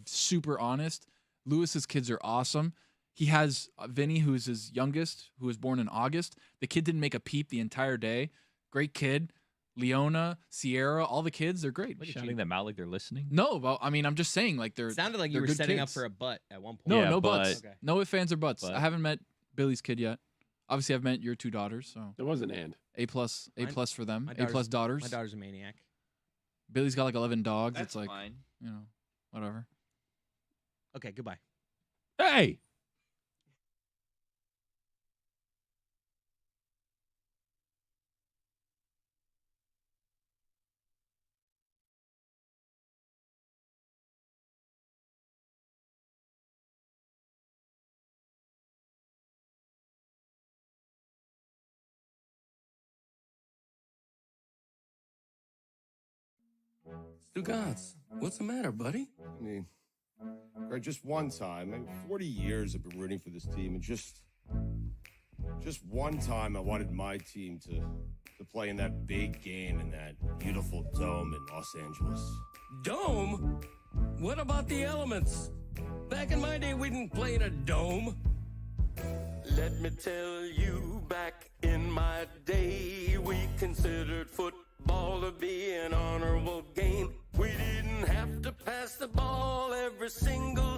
super honest, Lewis's kids are awesome. He has Vinny, who's his youngest, who was born in August. The kid didn't make a peep the entire day. Great kid. Leona, Sierra, all the kids, they're great. Are you shouting them out like they're listening? No, well, I mean, I'm just saying, like they're. It sounded like you they're were good setting up kids. for a butt at one point. No, Yeah, no but- butts. Okay. No ifs, ands, or buts. But- I haven't met Billy's kid yet. Obviously, I've met your two daughters, so There was an and. A plus for them. My A plus daughters. My daughter's a maniac. Billy's got like 11 dogs. That's it's like fine. whatever. Okay, goodbye. Hey! Stugotz, what's the matter, buddy? I mean, Greg, just one time. I mean, 40 years I've been rooting for this team, and just one time I wanted my team to play in that big game in that beautiful dome in Los Angeles. Dome? What about the elements? Back in my day, we didn't play in a dome. Let me tell you, back in in my day, we considered football to be an honorable game. We didn't have to pass the ball every single